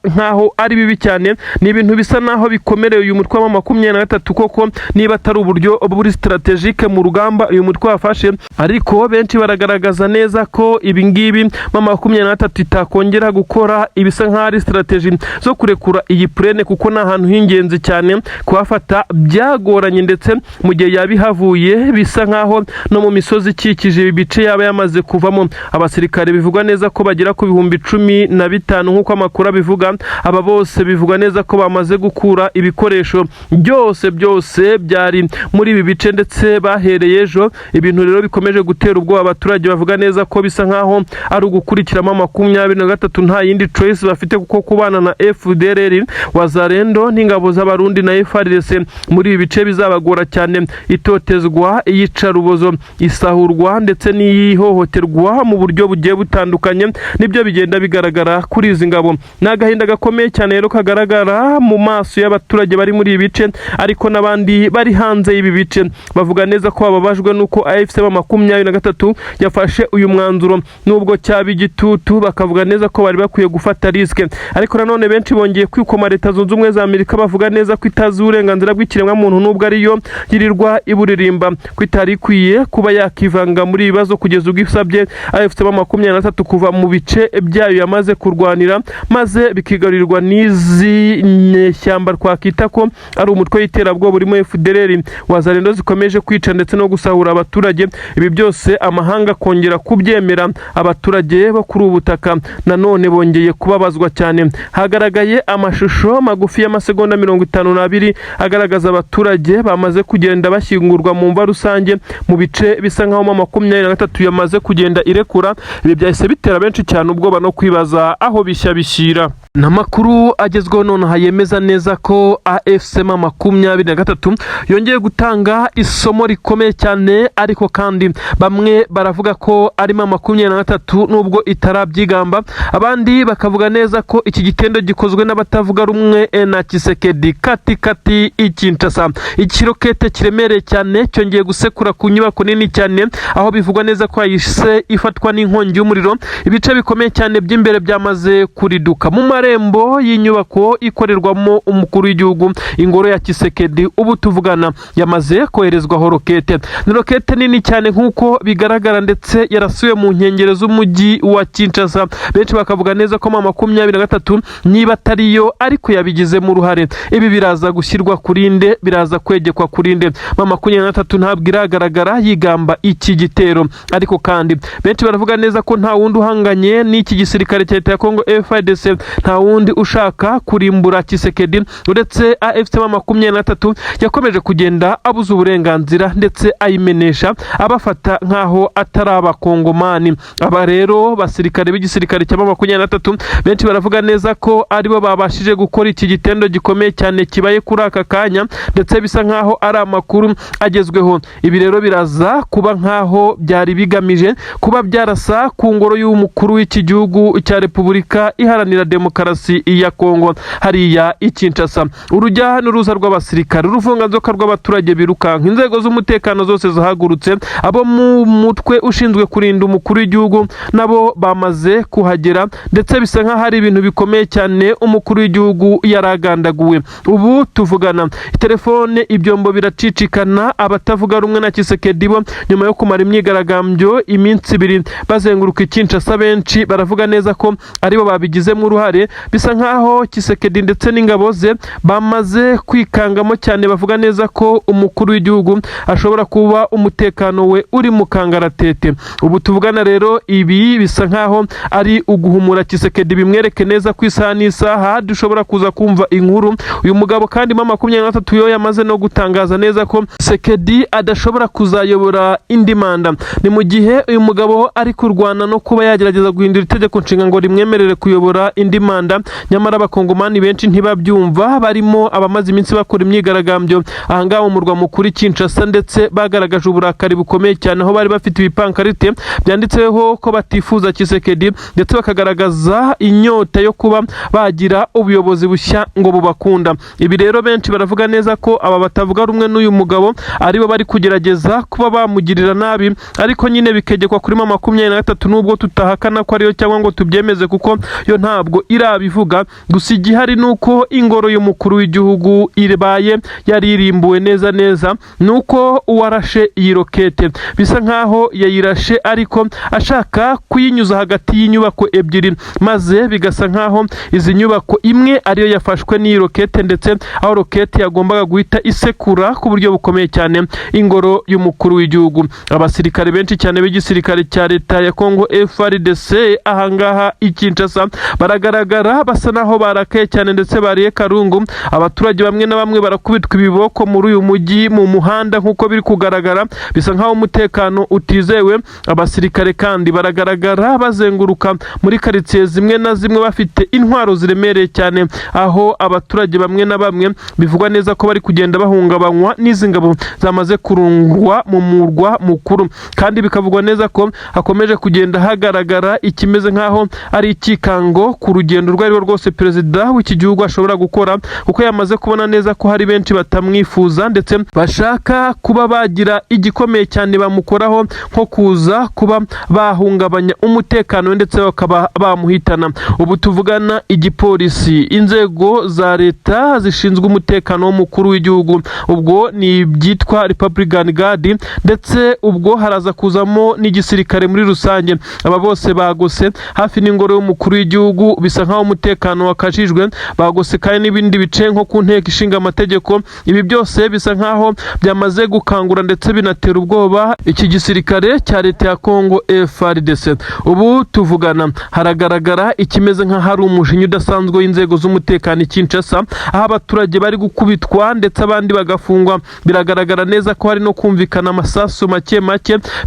nkaho ari bibi cyane, ni ibintu bisa naho bikomereye uyu mutwe wa 23 koko niba atari uburyo buri strategique mu rugamba uyu mutwe wafashe. Ariko benshi baragaragaza neza ko ibingibi 23 itakongera gukora ibisa nk'ari strategy zo kurekura iyi Purene kuko na ahantu hingenzi cyane kuhafata byagoranye ndetse mu gihe yabihavuye bisa nkaho no mu misozi ikikije ibice yaba yamaze kuvamo. Abasirikare bivugwa neza ko bagera ku bihumbi 15 nkuko amakuru abivuga. Aba bose bivugwa neza ko bamaze gukura ibikoresho byose byari muri ibi bice ndetse bahereye ejo. Ibintu rero bikomeje gutera ubwoba abaturage bavuga neza ko bisa nkaho ari ugukurikiramo 23 nta yindi choice bafite kuko kubana na FDLR Wazalendo n'ingabo z'abarundi na FARDC muri ibi bice bizabagora cyane. Itotezwa, iyicarubozo, isahurwa ndetse n'ihohoterwa mu buryo bugiye butandukanye nibyo bigenda bigaragara kuri izi ngabo. Nagahinda gakomeye cyane rero kagaragara mu maso y'abaturage bari muri ibi bice, ariko nabandi bari hanze y'ibi bice bavuga neza ko bababajwe nuko AFC 23 yafashe uyu mwanzuro nubwo cyaba igitutu. Bakavuga neza ko bari bakwiye gufata riske, ariko nanone benshi bongeye kwikoma Leta Zunze Ubumwe za Amerika bavuga neza ko itazi uburenganzira bw'ikiremwa muntu nubwo ariyo yirirwa iburirimba ko itari kwiye kuba yakivanga muri ibibazo kugeza ubwo isabye AFC 23 kuva mu bice byayo yamaze kurwanira maze bikigarurirwa n'izi nyeshyamba twakita ko ari umutwe w'iterabwoba burimo FDLR Wazalendo zikomeje kwica ndetse no gusahura abaturage. Ibi byose amahanga kongera kubyemera. Abaturage bo kuri ubutaka nanone bongeye kubabazwa cyane. Hagaragaye amashusho magufi y'amasegonda 52 agaragaza abaturage bamaze kugenda bashyingurwa mu mva rusange mu bice bisa nkaho 23 yamaze kugenda irekura. Ibi byahise bitera benshi cyane ubwoba no kwibaza aho bishya bishyira. Namakuru agezweho none hayemeza neza ko AFC 23 yongeye gutanga isomo rikomeye cyane, ariko kandi bamwe baravuga ko ari 23 nubwo itarabyigamba. Abandi bakavuga neza ko iki gitendo gikozwe n'abatavuga rumwe na Tshisekedi kati ikinshasa. Ikirokete kiremereye cyane cyongeye gusekura ku nyubako nini cyane, aho bivugwa neza ko yahise ifatwa n'inkongi y'umuriro. Ibice bikomeye cyane by'imbere byamaze kuriduka. Mu marembo y'inyubako ikorerwamo umukuru w'igihugu ingoro ya Tshisekedi ubu tuvugana yamaze koherezwaho rokete. Ni rokete nini cyane nkuko bigaragara ndetse yarasuye mu nkengero z'umujyi wa Kinshasa. Benshi bakavuga neza ko 23 niba atariyo ariko yabigize mu ruhare. Ibi biraza gushyirwa kurinde, biraza kwegekwa kurinde. 23 ntabwo iragaragara yigamba iki gitero, ariko kandi benshi baravuga neza ko nta wundi uhanganye n'iki gisirikare cya leta ya Kongo FARDC, nta wundi ushaka kurimbura Tshisekedi uretse AFC 23 yakomeje kugenda abuza uburenganzira ndetse ayimenesha abafata nkaho atari abakongomani. Aba rero basirikare b'igisirikare cya 23 benshi baravuga neza ko aribo babashije gukora iki gitendo gikomeye cyane kibaye kuri aka kanya, ndetse bisa nkaho ari amakuru agezweho. Ibi rero biraza kuba nkaho byari bigamije kuba byarasa ku ngoro y'umukuru w'iki gihugu cya Repubulika Iharanira Demokarasi ya Kongo hariya i Kinshasa. Urujya n'uruza rw'abasirikare, uruvunganzoka rw'abaturage birukanka, inzego z'umutekano zose zahagurutse, abo mu mutwe ushinzwe kurinda umukuru w'igihugu nabo bamaze kuhagera, ndetse bisa nkaho hari ibintu bikomeye cyane umukuru w'igihugu yaragandaguwe. Ubu tuvugana telefone ibyombo biracicikana, abatavuga rumwe na Tshisekedi bo nyuma yo kumara imyigaragambyo iminsi 2 bazenguruka Kinshasa, benshi baravuga neza ko aribo babigizemo uruhare. Bisa nkaho Tshisekedi ndetse n'ingabo ze bamaze kwikangamo cyane, bavuga neza ko umukuru w'igihugu ashobora kuba umutekano we uri mu kangaratete. Ubu tuvugana rero ibi bisa nkaho ari uguhumura Tshisekedi, bimwereke neza ku isaha n'isaha dushobora kuza kumva inkuru. Uyu mugabo kandi mama 23 yo yamaze no gutangaza neza ko Tshisekedi adashobora kuzayobora indi manda. Ni mu gihe uyu mugabo ari kurwana no kuba yagerageza guhindura itegeko nshinga ngo rimwemerere kuyobora indi manda, nyamara abakongomani benshi ntibabyumva, barimo abamaze iminsi bakora imyigaragambyo ahangaho mu murwa mukuru Kinshasa, ndetse bagaragaje uburakari bukomeye cyane, aho bari bafite ibipankarite byanditseho ko batifuza Tshisekedi, ndetse bakagaragaza inyota yo kuba bagira ubuyobozi bushya ngo bubakunda. Ibi rero benshi baravuga neza ko aba batavuga rumwe n'uyu mugabo aribo bari kugerageza kuba bamugirira nabi, ariko nyine bikegekwa kuri mama 23 nubwo tutahakana ko ariyo cyangwa ngo tubyemeze kuko yo ntabwo irabivuga. Gusa igihari nuko ingoro y'umukuru w'igihugu iribaye yaririmbuwe neza, nuko uwarashe iyi rokete bisa nkaho yayirashe ariko ashaka kuyinyuza hagati y'inyubako ebyiri, maze bigasa nkaho izi nyubako imwe ariyo yafashwe n'iyi rokete, ndetse aho rokete yagombaga guhita isekura ku buryo bukomeye cyane ingoro y'umukuru w'igihugu. Abasirikare benshi cyane b'igisirikare cya leta ya Kongo FARDC ahangaha i Kinshasa baragaragara basa naho barakaye cyane, ndetse bariye karungu. Abaturage bamwe na bamwe barakubitwa ibiboko muri uyu mujyi mu muhanda nk'uko biri kugaragara, bisa nkaho umutekano utizewe. Abasirikare kandi baragaragara bazenguruka muri karitsiye zimwe na zimwe bafite intwaro ziremereye cyane, aho abaturage bamwe na bamwe bivugwa neza ko bari kugenda bahungabanywa n'izi ngabo zamaze kurungwa mu murwa mukuru. Kandi bikavugwa neza ko hakomeje kugenda hagaragara ikimeze nkaho ari ikikango ku rugendo rwari rwose perezida w'iki gihugu ashobora gukora, kuko yamaze kubona neza ko hari benshi batamwifuza, ndetse bashaka kuba bagira igikomeye cyane bamukoraho, nko kuza kuba bahungabanya umutekano ndetse bakaba bamuhitana. Ubu tuvugana igipolisi, inzego za leta zishinzwe umutekano w'umukuru w'igihugu, ubwo ni byitwa Republican Guard, ndetse ubwo haraza kuzamo n'igisirikare muri rusange. Aba bose bagose hafi n'ingoro y'umukuru w'igihugu, bisa nkaho umutekano wakajijwe. Bagose kandi n'ibindi bice nko ku nteko ishinga amategeko. Ibi byose bisa nkaho byamaze gukangura ndetse binatera ubwoba iki gisirikare cya leta ya Kongo FARDC. Ubu tuvugana haragaragara ikimeze nka hari umujinya udasanzwe w'inzego z'umutekano i Kinshasa, aho abaturage bari gukubitwa ndetse abandi bagafungwa. Biragaragara neza ko hari no kumvikana amasasu make,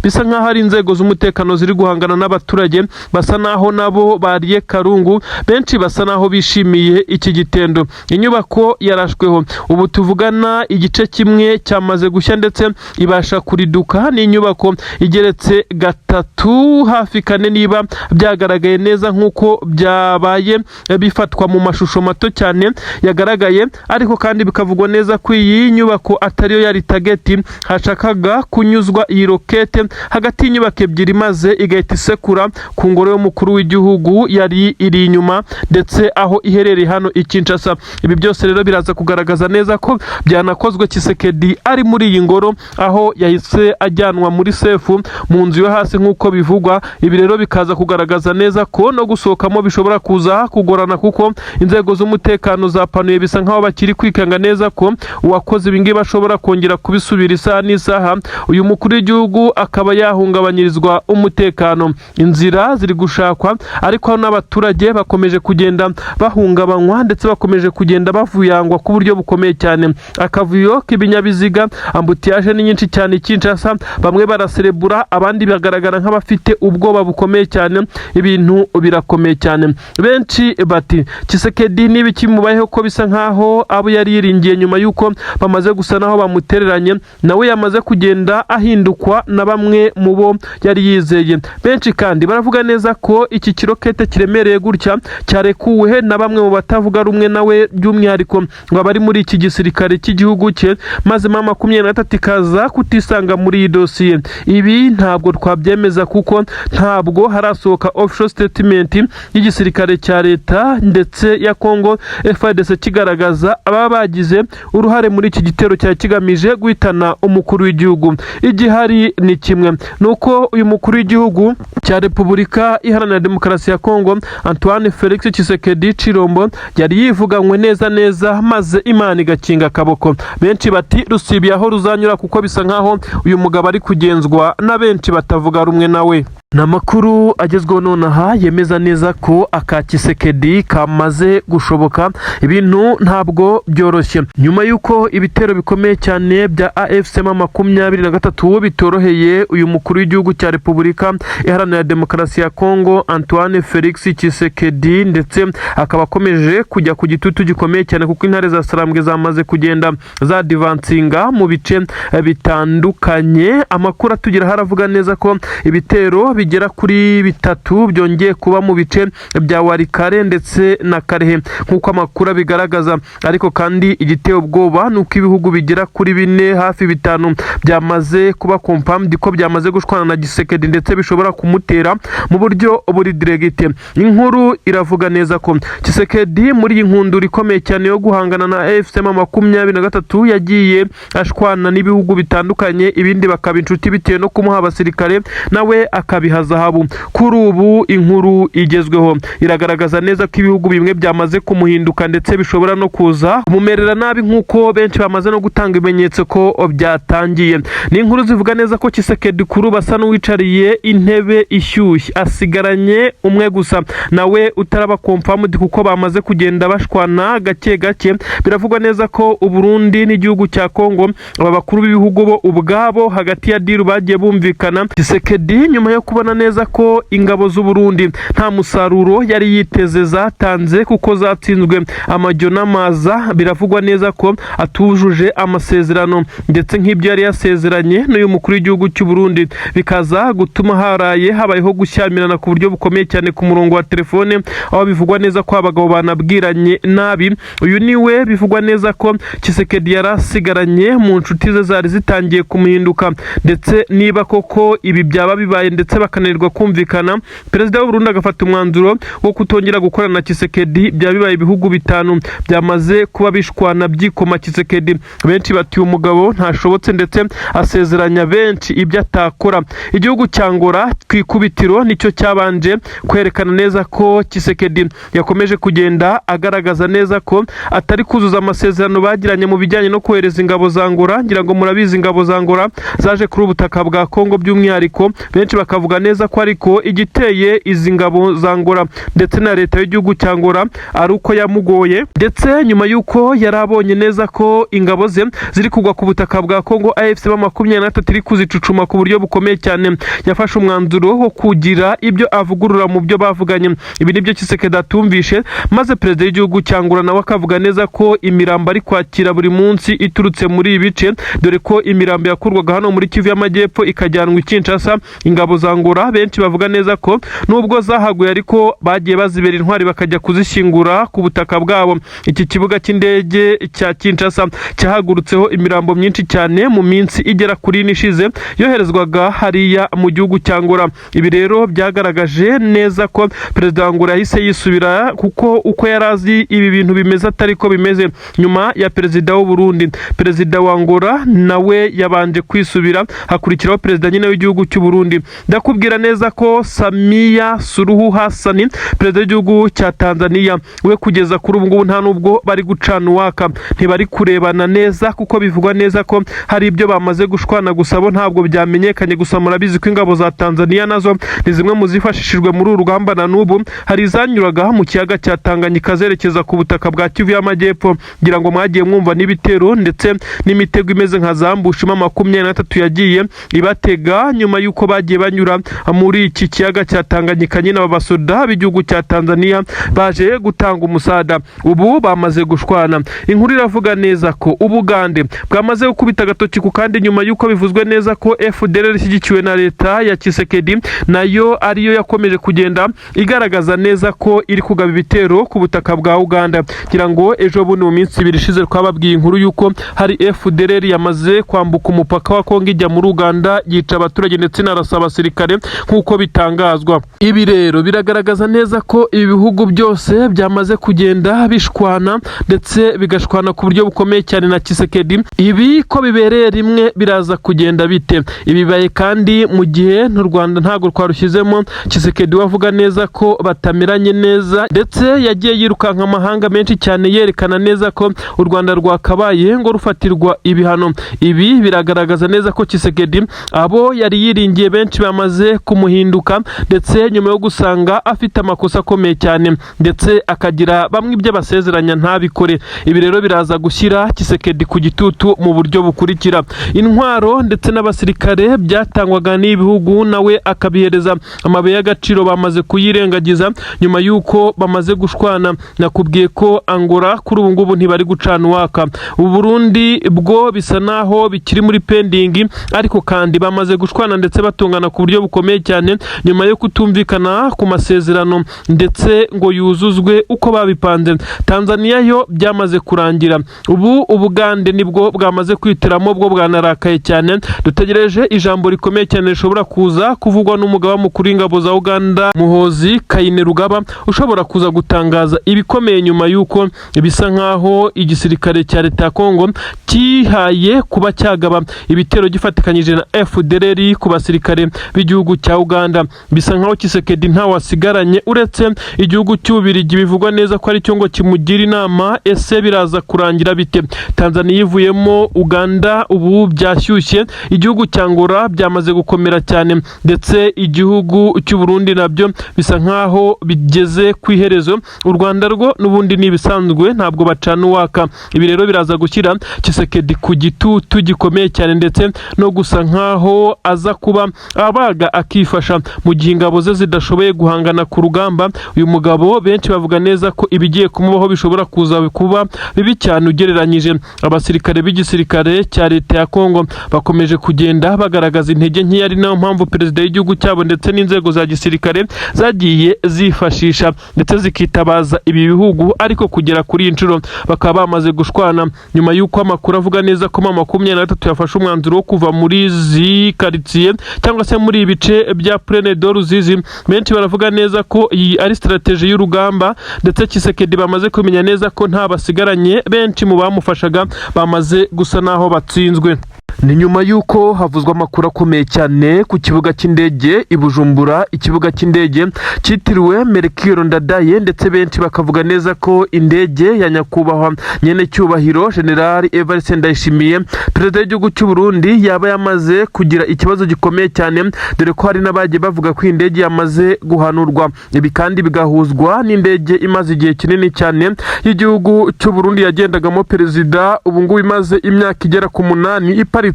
bisa nkaho hari inzego z'umutekano ziri guhangana n'abaturage, basa naho nabo bariye karungu. Benshi basa naho bishimiye iki gitendo. Inyubako yarashweho. Ubu tuvugana igice kimwe cyamaze gushya ndetse ibasha kuriduka. Ni inyubako igeretse 3 hafi 4 niba byagaragaye neza nk'uko byabaye bifatwa mu mashusho mato cyane yagaragaye, ariko kandi bikavugwa neza ko iyi nyubako atariyo yari target. Hashakaga kunyuzwa iyi rokete hagati y'inyubako ebyiri, maze igahita isekura ku ngoro y'umukuru w'igihugu yari iri inyuma, ndetse aho iherereye hano i Kinshasa. Ibi byose rero biraza kugaragaza neza ko byanakozwe Tshisekedi ari muri iyi ngoro, aho yahise ajyanwa muri sefu mu nzu yo hasi nk'uko bivugwa. Ibi rero bikaza kugaragaza neza ko no gusohokamo bishobora kuza kugorana, kuko inzego z'umutekano zapanuye, bisa nkaho bakiri kwikanga neza ko uwakoze ibi ngibi ashobora kongera kubisubira isaha n'isaha. Uyu mukuru w'igihugu akaba yahungabanyirizwa umutekano. Inzira ziri gushakwa, ariko n'abaturage bakomeje kugenda bahungabanywa ndetse bakomeje kugenda bavuyangwa ku buryo bukomeye cyane. Akavuyo k'ibinyabiziga, ambutiyaje ni nyinshi cyane Kinshasa. Bamwe baraserebura, abandi bagaragara nk'abafite ubwoba bukomeye cyane. Ibintu birakomeye cyane. Benshi bati Tshisekedi niba kimubayeho ko bisa nkaho abo yari yiringiye nyuma yuko bamaze gusa naho bamutera bamutereranye nawe yamaze kugenda ahindukwa na bamwe mu bo yari yizeye. Benshi kandi baravuga neza ko iki kirokete kiremereye gutya cyarekuwe na bamwe mu batavuga rumwe nawe, by'umwihariko ngo bari muri iki gisirikare cy'igihugu cye, maze M23 ikaza kutisanga muri iyi dosiye. Ibi ntabwo twabyemeza kuko ntabwo harasohoka official statement y'igisirikare cya leta ndetse ya Congo FARDC kigaragaza ababa bagize uruhare muri iki gitero cya kigamije guhitana umukuru w'igihugu. Igihari ni kimwe, nuko uyu mukuru w'igihugu cya Repubulika Iharanira Demokarasi ya Congo Antoine Felix Tshisekedi Chilombo yari yivuganywe neza maze Imana igakinga akaboko. Benshi bati rusibiye aho ruzanyura kuko bisa nkaho uyu mugabo ari kugenzwa na benshi batavuga rumwe nawe. Namakuru agezweho nonaha yemeza neza ko aka Tshisekedi kamaze gushoboka. Ibintu ntabwo byoroshye nyuma yuko ibitero bikomeye cyane bya AFC M23 bitoroheye uyu mukuru w'igihugu cya Repubulika Iharanira Demokarasi ya Congo Antoine Felix Tshisekedi, ndetse akaba akomeje kujya ku gitutu gikomeye cyane kuko intare za Sarambwe zamaze kugenda za divansinga mu bice bitandukanye. Amakuru atugira haravuga neza ko ibitero bigera kuri 3 byongeye kuba mu bice bya Warikare ndetse na Karehe nkuko amakuru bigaragaza, ariko kandi igiteye ubwoba nuko ibihugu bigera kuri 4 hafi 5 byamaze kuba confirmed ko byamaze gushwana na Tshisekedi ndetse bishobora kumutera mu buryo buri direct. Inkuru iravuga neza ko Tshisekedi muri iyi nkundura ikomeye cyane yo guhangana na AFC M23 yagiye ashwana n'ibihugu bitandukanye, ibindi bakaba inshuti bitewe no kumuha abasirikare nawe akabiha zahabu. Kuri ubu inkuru igezweho iragaragaza neza ko ibihugu bimwe byamaze kumuhinduka ndetse bishobora no kuza kumumerera nabi nkuko benshi bamaze no gutanga ibimenyetso ko byatangiye. Ni inkuru zivuga neza ko Tshisekedi kuri basa n'uwicariye intebe ishyushye, asigaranye umwe gusa nawe utaraba confirmed kuko bamaze kugenda bashwana gake gake. Biravugwa neza ko Uburundi n'igihugu cya Congo aba bakuru b'ibihugu bo ubwabo hagati ya diru bagiye bumvikana. Tshisekedi nyuma yo kubona neza ko ingabo z'u Burundi nta musaruro yari yiteze zatanze kuko zatsinzwe amajyo n'amaza, biravugwa neza ko atujuje amasezerano ndetse nk'ibyo yari yasezeranye n'uyu mukuru w'igihugu cy'u Burundi, bikaza gutuma haraye habayeho gushyamirana ku buryo bukomeye cyane ku murongo wa telefone, aho bivugwa neza ko abagabo banabwiranye nabi. Uyu niwe bivugwa neza ko Tshisekedi yarasigaranye mu nshuti ze zari zitangiye kumuhinduka, ndetse niba koko ibi byaba bibaye ndetse bakananirwa kumvikana, perezida w'u Burundi agafata umwanzuro wo kutongera gukorana na Tshisekedi, byabibaye ibihugu 5 byamaze kuba bishwana byikoma Tshisekedi. Benshi bati umugabo ntashobotse ndetse asezeranya benshi ibyo atakora. Igihugu cyangora kwikubitiro nicyo cyabanje kwerekana neza ko Tshisekedi yakomeje kugenda agaragaza neza ko atari kuzuza amasezerano bagiranye mu bijyanye no kohereza ingabo za Angola. Ngira ngo murabizi ingabo za Angola zaje kuri ubutaka bwa Congo, by'umwihariko benshi bakavuga neza ko ariko igiteye izi ngabo za Angola ndetse na leta y'igihugu cya Angola ari uko yamugoye, ndetse nyuma yuko yarabonye neza ko ingabo ze ziri kugwa ku butaka bwa Congo AFC M23 iri kuzicucuma ku buryo bukomeye cyane, yafashe umwanzuro wo kugira ibyo avugurura mu byo bavuganye. Ibi nibyo Tshisekedi atumvishe, maze perezida w'igihugu cya Angola nawe akavuga neza ko imirambo ari kwakira buri munsi iturutse muri ibi bice, dore ko imirambo yakurwaga hano muri Kivu y'Amajyepfo ikajyanwa i Kinshasa. Ingabo za Angola benshi bavuga neza ko nubwo zahaguye ariko bagiye bazibera intwari bakajya kuzishyingura ku butaka bwabo. Iki kibuga cy'indege cya Kinshasa cyahagurutseho imirambo myinshi cyane mu minsi igera kuri nishize yoherezwaga hariya mu gihugu cya Angola. Ibi rero byagaragaje neza ko perezida wa Angola yahise yisubira, kuko uko yarazi ibi bintu bimeze atari ko bimeze nyuma ya perezida w'u Burundi. Perezida wa Angola nawe yabanje kwisubira, hakurikiraho perezida nyine w'igihugu cy'u Burundi. Ndakubwira neza ko Samia Suluhu Hassan, perezida w'igihugu cya Tanzania, we kugeza kuri ubu ngubu nta nubwo bari gucana uwaka, ntibari kurebana neza kuko bivugwa neza ko hari ibyo bamaze gushwana gusa bo ntabwo byamenyekanye. Gusa murabizi ko ingabo za Tanzania nazo ni zimwe mu zifashishijwe muri uru rugamba, na n'ubu hari izanyuraga mu kiyaga cya Tanganyika zerekeza ku butaka bwa Kivu y'Amajyepfo. Ngira ngo mwagiye mwumva n'ibitero ndetse n'imitego imeze nka za mbushima 23 yagiye ibatega nyuma yuko bagiye banyura muri iki kiyaga cya Tanganyika nyine aba basoda b'igihugu cya Tanzania baje gutanga umusada. Ubu bamaze gushwana. Inkuru iravuga neza ko Ubugande bwamaze gukubita agatoki ku kandi nyuma yuko bivuzwe neza ko FDLR ishyigikiwe na leta ya Tshisekedi nayo ariyo yakomeje kugenda igaragaza neza ko iri kugaba ibitero ku butaka bwa Uganda. Kugira ngo ejo bundi mu minsi ibiri ishize twababwiye inkuru yuko hari FDLR yamaze kwambuka umupaka wa Kongo ijya muri Uganda yica abaturage ndetse narasa abasirikare nk'uko bitangazwa. Ibi rero biragaragaza neza ko ibi bihugu byose byamaze kugenda bishwana ndetse bigashwana ku buryo bukomeye cyane na Tshisekedi. Ibi ko bibereye rimwe biraza kugenda bite? Ibibaye kandi mu gihe n'u Rwanda ntago rwarushyizemo. Tshisekedi wavuga neza ko batamiranye neza ndetse yagiye yirukanka amahanga menshi cyane yerekana neza ko u Rwanda rwakabaye ngo rufatirwa ibihano. Ibi biragaragaza neza ko Tshisekedi abo yari yiringiye benshi bamaze kumuhinduka ndetse nyuma yo gusanga afite amakosa akomeye cyane ndetse akagira bamwe ibyo basezeranya ntabikore. Ibi rero biraza gushyira Tshisekedi ku gitutu mu buryo bukurikira. Intwaro ndetse n'abasirikare byatangwaga n'ibihugu nawe akabihereza amabuye y'agaciro bamaze kuyirengagiza nyuma yuko bamaze gushwana. Nakubwiye ko Angola kuri ubu ngubu ntibari gucana uwaka. Burundi bwo bisa naho bikiri muri pending ariko kandi bamaze gushwana ndetse batungana ku buryo bukomeye cyane nyuma yo kutumvikana ku masezerano ndetse ngo yuzuzwe uko babipanze. Tanzania yo byamaze kurangira. Ubu Ubugande nibwo bwamaze kwitiramo bwo bwanarakaye cyane. Dutegereje ijambo rikomeye cyane rishobora kuza kuvugwa n'umugaba mukuru w'ingabo za Uganda Muhozi Kainerugaba ushobora kuza gutangaza ibikomeye nyuma yuko bisa nkaho igisirikare cya leta ya Kongo kihaye kuba cyagaba ibitero gifatikanyije na FDLR ku basirikare b'igihugu cya Uganda. Bisa nkaho Tshisekedi nta wasigaranye uretse igihugu cy'Ububirigi bivugwa neza ko ari cyo ngo kimugira inama. Ese biraza kurangira bite? Tanzania ivuyemo, Uganda ubu byashyushye, igihugu cya Angola byamaze gukomera cyane ndetse igihugu cy'u Burundi nabyo bisa nkaho bigeze ku iherezo. U Rwanda rwo n'ubundi nibisanzwe ntabwo bacana uwaka. Ibi rero biraza gushyira Tshisekedi ku gitutu gikomeye cyane ndetse no gusa nkaho aza kuba abaga akifasha mu gihe ingabo ze zidashoboye guhangana ku rugamba. Uyu mugabo benshi bavuga neza ko ibigiye kumubaho bishobora kuza kuba bibi cyane ugereranyije. Abasirikare b'igisirikare cya leta ya Kongo bakomeje kugenda bagaragaza intege nke, ari nayo mpamvu perezida w'igihugu cyabo ndetse n'inzego za gisirikare zagiye zifashisha ndetse zikitabaza ibi bihugu, ariko kugera kuri iyi nshuro bakaba bamaze gushwana nyuma y'uko amakuru avuga neza ko 23 yafashe umwanzuro wo kuva muri zi quartier cyangwa se muri ibice bya Plaine de Ruzizi. Benshi baravuga neza ko iyi ari strategie y'urugamba ndetse Tshisekedi bamaze kumenya neza ko nta basigaranye, benshi mu bamufashaga bamaze gusa naho batsinzwe. Ni nyuma yuko havuzwa amakuru akomeye cyane ku kibuga cy'indege i Bujumbura, ikibuga cy'indege cyitiriwe Melchior Ndadaye, ndetse benshi bakavuga neza ko indege ya nyakubahwa nyene cyubahiro General Evariste Ndayishimiye perezida w'igihugu cy'u Burundi yaba yamaze kugira ikibazo gikomeye cyane, dore ko hari n'abagiye bavuga ko indege yamaze guhanurwa. Ibi kandi bigahuzwa n'indege imaze igihe kinini cyane y'igihugu cy'u Burundi yagendagamo perezida ubu ngubu imaze imyaka igera ku 8 iparitse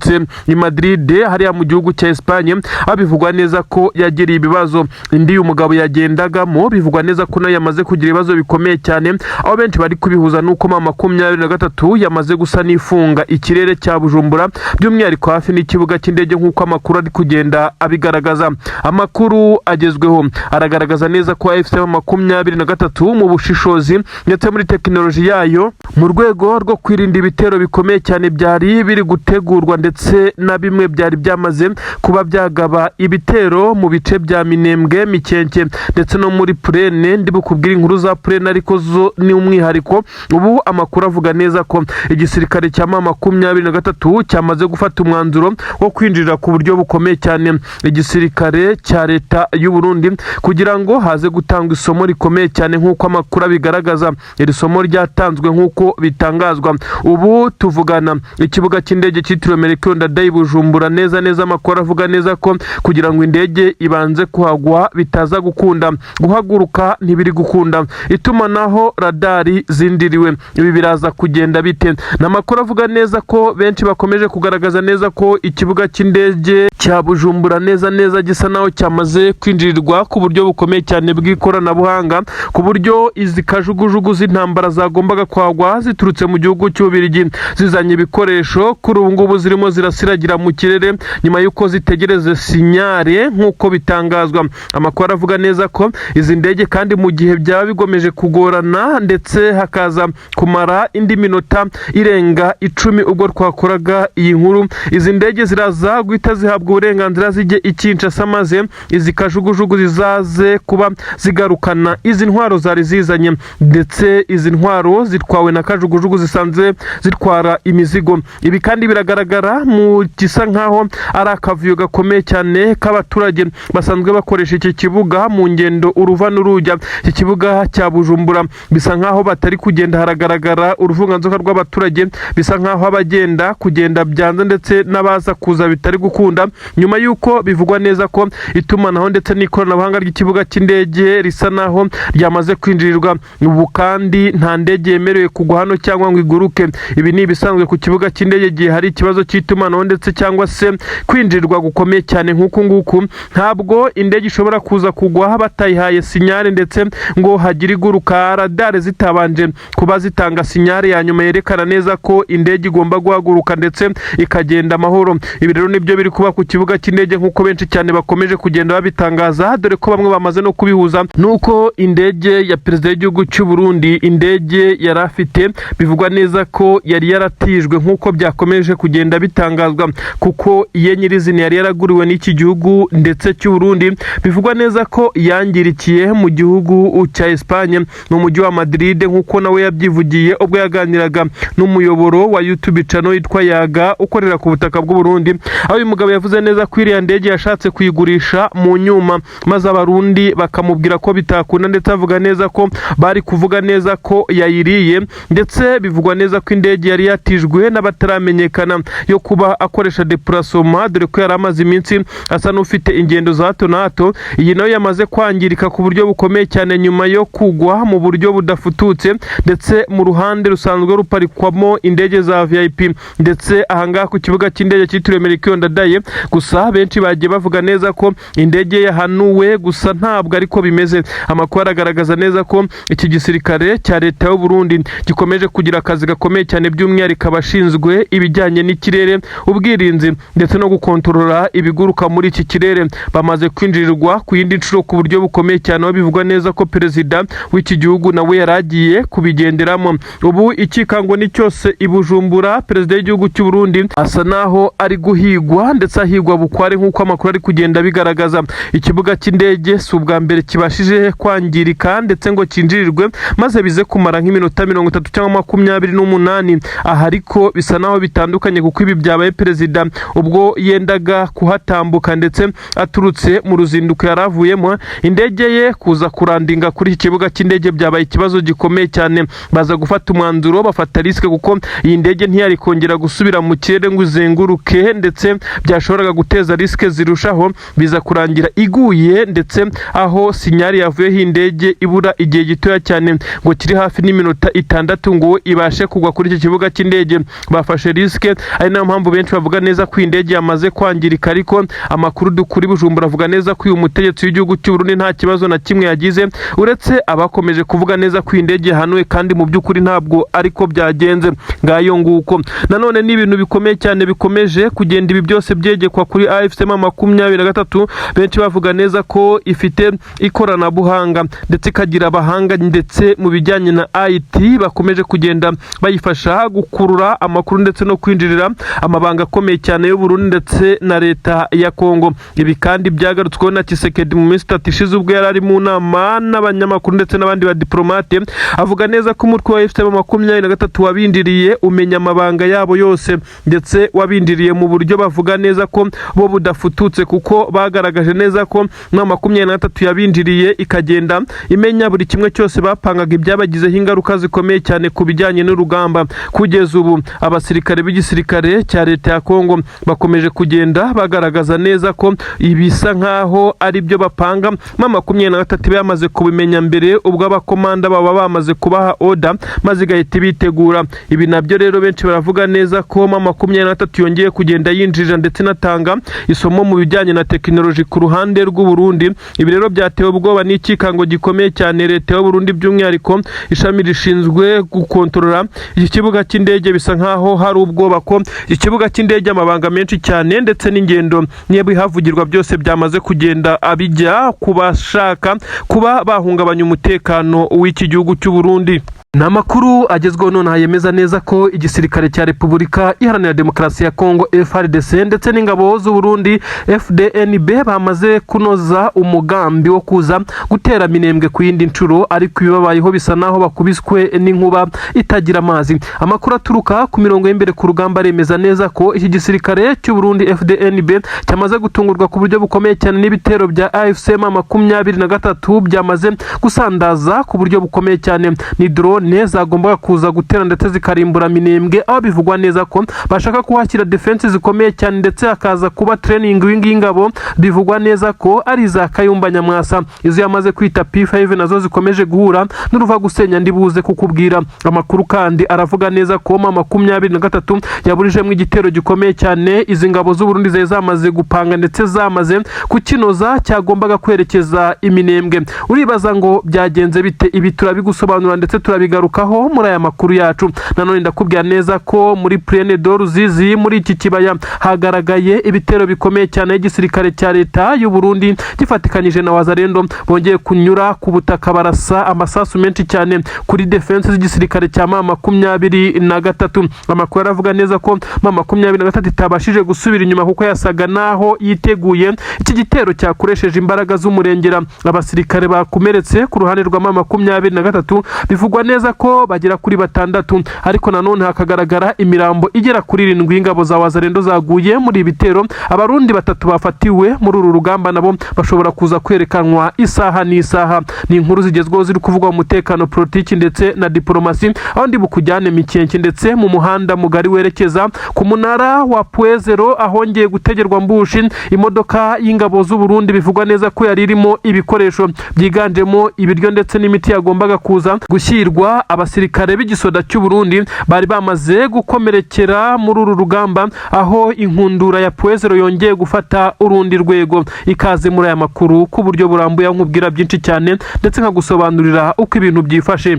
i Madrid hariya mu gihugu cya Espagne. Abivugwa neza ko yagiriye ibibazo. Indi umugabo yagendagamo bivugwa neza ko nayo yamaze kugira ibibazo bikomeye cyane, aho benshi bari kubihuza nuko 23 yamaze gusa nifunga ikirere cya Bujumbura, by'umwihariko hafi n'ikibuga cy'indege nk'uko amakuru ari kugenda abigaragaza. Amakuru agezweho aragaragaza neza ko AFC 23 mu bushishozi ndetse muri tekinoloji yayo mu rwego rwo kwirinda ibitero bikomeye cyane byari biri gutegurwa ndetse na bimwe byari byamaze kuba byagaba ibitero mu bice bya Minembwe, Mikenke ndetse no muri Plaine. Ndi bukubwira inkuru za Plaine ariko zo ni umwihariko. Ubu amakuru avuga neza ko igisirikare cya 23 cyamaze gufata umwanzuro wo kwinjira ku buryo bukomeye cyane igisirikare cya leta y'u Burundi kugira ngo haze gutanga isomo rikomeye cyane nk'uko amakuru abigaragaza. Iri somo ryatanzwe nk'uko bitangazwa. Ubu tuvugana ikibuga cy'indege cyitiriwe Melchior Ndadaye Bujumbura neza amakuru avuga neza ko kugira ngo indege ibanze kuhagwa bitaza gukunda, guhaguruka ntibiri gukunda, itumanaho radari zindiriwe. Ibi biraza kugenda bite? N'amakuru avuga neza ko benshi bakomeje kugaragaza neza ko ikibuga cy'indege cya Bujumbura neza gisa naho cyamaze kwinjirirwa ku buryo bukomeye cyane bw'ikoranabuhanga, ku buryo izi kajugujugu z'intambara zagombaga kwagwa ziturutse mu gihugu cy'Ububiligi zizanye ibikoresho kuri ubu ngubu zirimo zirasiragira mu kirere nyuma y'uko zitegereze sinyare nk'uko bitangazwa. Amakuru avuga neza ko izi ndege kandi mu gihe byaba bigomeje kugorana ndetse hakaza kumara indi minota irenga 10 ubwo twakoraga iyi nkuru, izi ndege ziraza guhita zihabwa uburenganzira zijye i Kinshasa maze izi kajugujugu zizaze kuba zigarukana izi ntwaro zari zizanye, ndetse izi ntwaro zitwawe na kajugujugu zisanzwe zitwara imizigo. Ibi kandi biragaragara mu gisa nkaho ari akavuyo gakomeye cyane k'abaturage basanzwe bakoresha iki kibuga mu ngendo uruva n'urujya. Iki kibuga cya Bujumbura bisa nkaho batari kugenda, haragaragara uruvunganzoka rw'abaturage bisa nkaho abagenda kugenda byanze ndetse n'abaza kuza bitari gukunda, nyuma y'uko bivugwa neza ko itumanaho ndetse n'ikoranabuhanga ry'ikibuga cy'indege risa naho ryamaze kwinjirirwa. Ubu kandi nta ndege yemerewe kugwa hano cyangwa ngo iguruke. Ibi ni ibisanzwe ku kibuga cy'indege igihe hari ikibazo cy'itumanaho ndetse cyangwa se kwinjirirwa gukomeye cyane nk'uku nguku. Ntabwo indege ishobora kuza kugwa batayihaye sinyare ndetse ngo hagire iguruka, radare zitabanje kuba zitanga sinyare ya nyuma yerekana neza ko indege igomba guhaguruka ndetse ikagenda amahoro. Ibi rero nibyo biri kuba ku kibuga cy'indege nk'uko benshi cyane bakomeje kugenda babitangaza, dore ko bamwe bamaze no kubihuza nuko indege ya perezida w'igihugu cy'u Burundi, indege yari afite bivugwa neza ko yari yaratijwe nk'uko byakomeje kugenda bitangazwa, kuko iye nyirizina yari yaraguriwe n'iki gihugu ndetse cy'u Burundi. Bivugwa neza ko yangirikiye mu gihugu cya Espagne mu mujyi wa Madrid nk'uko nawe yabyivugiye ubwo yaganiraga n'umuyoboro wa YouTube channel yitwa Yaga ukorera ku butaka bw'u Burundi, aho uyu mugabo yavuze neza ko iriya ndege yashatse kuyigurisha mu nyuma maze abarundi bakamubwira ko bitakunda, ndetse avuga neza ko bari kuvuga neza ko yayiriye, ndetse bivugwa neza ko indege yari yatijwe n'abataramenyekana yo kuba akoresha déplacement, dore ko yari amaze iminsi asa n'ufite ingendo za hato na hato. Iyi nayo yamaze kwangirika ku buryo bukomeye cyane nyuma yo kugwa mu buryo budafututse, ndetse mu ruhande rusanzwe ruparikwamo indege za VIP ndetse ahangaha ku kibuga cy'indege cyitiriwe Melchior Ndadaye. Gusa benshi bagiye bavuga neza ko indege yahanuwe, gusa ntabwo ariko bimeze. Amakuru aragaragaza neza ko iki gisirikare cya leta y'u Burundi gikomeje kugira akazi gakomeye cyane, by'umwihariko abashinzwe ibijyanye n'ikirere, ubwirinzi ndetse no gukontorora ibiguruka muri iki kirere bamaze kwinjirirwa ku yindi nshuro ku buryo bukomeye cyane, aho bivugwa neza ko perezida w'iki gihugu nawe yaragiye kubigenderamo. Ubu ikikango ni cyose i Bujumbura, perezida w'igihugu cy'u Burundi asa naho ari guhigwa ndetse ahigwa bukware nk'uko amakuru ari kugenda bigaragaza. Ikibuga cy'indege si ubwa mbere kibashije kwangirika ndetse ngo kinjirirwe maze bize kumara nk'iminota 30 cyangwa 28. Aha ariko bisa naho bitandukanye, kuko ibi byabaye perezida ubwo yendaga kuhatambuka ndetse aturutse mu ruzinduko yaravuyemo. Indege ye kuza kurandinga kuri iki kibuga cy'indege byabaye ikibazo gikomeye cyane, baza gufata umwanzuro, bafata riske kuko iyi ndege ntiyari kongera gusubira mu kirere ngo izenguruke, ndetse byashoboraga guteza riske zirushaho, biza kurangira iguye ndetse aho sinyari yavuyeho indege ibura igihe gitoya cyane ngo kiri hafi n'iminota 6 ngo ibashe kugwa kuri iki kibuga cy'indege. Bafashe riske, ari nayo mpamvu benshi bavuga neza ko indege yamaze kwangirika, ariko amakuru dukuri Bujumbura avuga neza ko uyu mutegetsi w'igihugu cy'u Burundi nta kibazo na kimwe yagize, uretse abakomeje kuvuga neza ko indege yahanuwe, kandi mu by'ukuri ntabwo ariko byagenze. Ngayo nguko nanone ni ibintu bikomeye cyane bikomeje kugenda, ibi byose byegekwa kuri AFC 23. Benshi bavuga neza ko ifite ikoranabuhanga ndetse ikagira abahanga ndetse mu bijyanye na IT bakomeje kugenda bayifasha gukurura amakuru ndetse no kwinjirira amabanga akomeye cyane y'u Burundi ndetse na leta ya Kongo. Ibi kandi byagarutsweho na Tshisekedi mu minsi 3 ishize ubwo yari ari mu nama n'abanyamakuru ndetse n'abandi ba diplomate, avuga neza ko umutwe wa AFC 23 wabindiriye umenya amabanga yabo yose, ndetse wabindiriye mu buryo bavuga neza ko bo budafututse, kuko bagaragaje neza ko na 23 yabindiriye ikagenda imenya buri kimwe cyose bapangaga ibyabagizeho ingaruka zikomeye cyane ku bijyanye n'urugamba. Kugeza ubu abasirikare b'igisirikare cya leta ya Kongo bakomeje kugenda bagaragaza neza ko ibisa nkaho ari byo bapanga. 23 yamaze kubimenya mbere ubwo abakomanda baba bamaze kubaha order maze igahita bitegura. Ibi nabyo rero benshi baravuga neza ko 23 yongeye kugenda yinjira ndetse gutanga isomo mu bijyanye na tekinoloji ku ruhande rw'u Burundi. Ibi rero byatewe ubwoba n'ikikango gikomeye cyane leta y'u Burundi, by'umwihariko ishami rishinzwe gukontorora iki kibuga cy'indege. Bisa nkaho hari ubwoba ko ikibuga cy'indege amabanga menshi cyane ndetse n'ingendo niba ihavugirwa byose byamaze kugenda abijya kubashaka kuba bahungabanya umutekano w'iki gihugu cy'u Burundi. Ni amakuru agezweho none yemeza neza ko igisirikare cya Repubulika Iharanira Demokarasi ya Kongo FARDC ndetse n'ingabo z'u Burundi FDNB bamaze kunoza umugambi wo kuza gutera Minembwe ku yindi nshuro, ariko ibibabayeho bisa naho bakubiswe n'inkuba itagira amazi. Amakuru aturuka ku mirongo y'imbere ku rugamba remeza neza ko iki gisirikare cy'u Burundi FDNB cyamaze gutungurwa ku buryo bukomeye cyane n'ibitero bya AFC M23 byamaze gusandaza ku buryo bukomeye cyane. Ni drone zagombaga kuza gutera ndetse zikarimbura Minembwe, aho bivugwa neza ko bashaka kuhashyira defense zikomeye cyane ndetse hakaza kuba training w'ingabo. Bivugwa neza ko ari za Kayumba Nyamwasa, izo yamaze kwita P5 nazo zikomeje guhura n'uruva gusenya. Ndibuze kukubwira amakuru kandi aravuga neza ko M23 yaburijemo igitero gikomeye cyane izi ngabo z'u Burundi zamaze gupanga ndetse zamaze kukinoza cyagombaga kwerekeza Minembwe. Uribaza ngo byagenze bite? Ibi turabigusobanura ndetse turabigarukaho muri aya makuru yacu. Nanone ndakubwira neza ko muri Plaine de Ruzizi muri iki kibaya hagaragaye ibitero bikomeye cyane y'igisirikare cya leta y'u Burundi gifatikanyije na Wazalendo, bongeye kunyura ku butaka barasa amasasu menshi cyane kuri defense z'igisirikare cya M23. Amakuru aravuga neza ko M23 itabashije gusubira inyuma kuko yasaga naho yiteguye iki gitero cyakoresheje imbaraga z'umurengera. Abasirikare bakomeretse ku ruhande rwa M23 bivugwa neza ko bagera kuri 6, ariko nanone hakagaragara imirambo igera kuri 7 y'ingabo za Wazalendo zaguye muri ibitero. Abarundi 3 bafatiwe muri uru rugamba nabo bashobora kuza kwerekanwa isaha n'isaha. Ni inkuru zigezweho ziri kuvugwa mu mutekano, politiki ndetse na diplomasi, aho ndi bukujyane Mikenke ndetse mu muhanda mugari werekeza ku munara wa Puezero ahongeye gutegerwa mbushi imodoka y'ingabo z'u Burundi. Bivugwa neza ko yari irimo ibikoresho byiganjemo ibiryo ndetse n'imiti yagombaga kuza gushyirwa abasirikare b'igisoda cy'u Burundi bari bamaze gukomerekera muri uru rugamba, aho inkundura ya Puezero yongeye gufata urundi rwego. Ikaze muri aya makuru ku buryo burambuye, nkubwira byinshi cyane ndetse nkagusobanurira uko ibintu byifashe.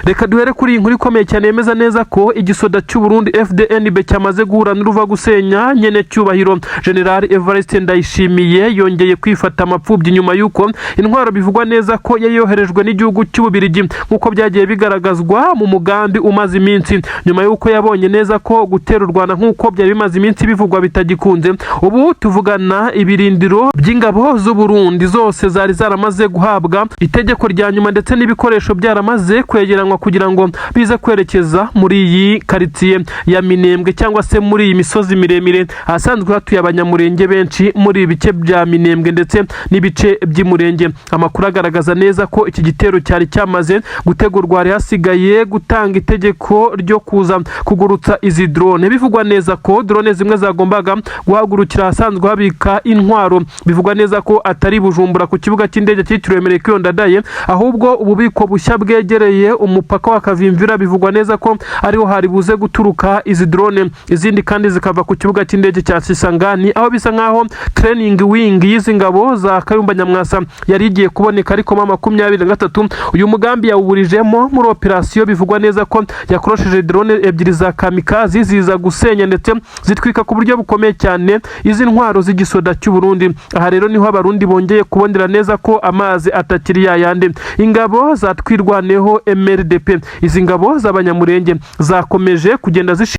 Reka duhere kuri inkuru ikomeye cyane yemeza neza ko igisoda cy'u Burundi FDNB cyamaze guhura n'uruva gusenya nyene cyubahiro General Evariste Ndayishimiye yongeye kwifata amapfubyi nyuma yuko intwaro bivugwa neza ko yayoherejwe n'igihugu cy'Ububirigi nkuko byagiye bigaragazwa mu mugambi umaze iminsi, nyuma yuko yabonye neza ko gutera u Rwanda nkuko byari bimaze iminsi bivugwa bitagikunze. Ubu tuvugana ibirindiro by'ingabo z'u Burundi zose zari zaramaze guhabwa itegeko rya nyuma ndetse n'ibikoresho byaramaze kwegeranwa kugira ngo bize kwerekeza muri iyi quartier ya Minembwe cyangwa se muri iyi misozi miremire ahasanzwe hatuye abanyamurenge benshi muri ibice bya Minembwe ndetse n'ibice by'Imurenge. Amakuru agaragaza neza ko iki gitero cyari cyamaze gutegurwa, hari hasigaye gutanga itegeko ryo kuza kugurutsa izi drone. Bivugwa neza ko drone zimwe zagombaga guhagurukira ahasanzwe habika intwaro. Bivugwa neza ko atari Bujumbura ku kibuga cy'indege cyitiriwe Melchior Ndadaye, ahubwo ububiko bushya bwegereye umupaka wa Kavimvira. Bivugwa neza ko ariho hari buze guturuka izi drone, izindi kandi zikava ku kibuga cy'indege cya Sisangani, aho bisa nkaho training wing y'izi ngabo za Kayumba Nyamwasa yari igiye kuboneka, ariko M23 uyu mugambi yawuburijemo muri operation. Bivugwa neza ko yakoresheje drone 2 za kamikazi ziza gusenya ndetse zitwika ku buryo bukomeye cyane izi ntwaro z'igisoda cy'u Burundi. Aha rero niho abarundi bongeye kubondera neza ko amazi atakiri yayande. Ingabo zatwirwaneho MRDP, izi ngabo z'abanyamurenge zakomeje kugenda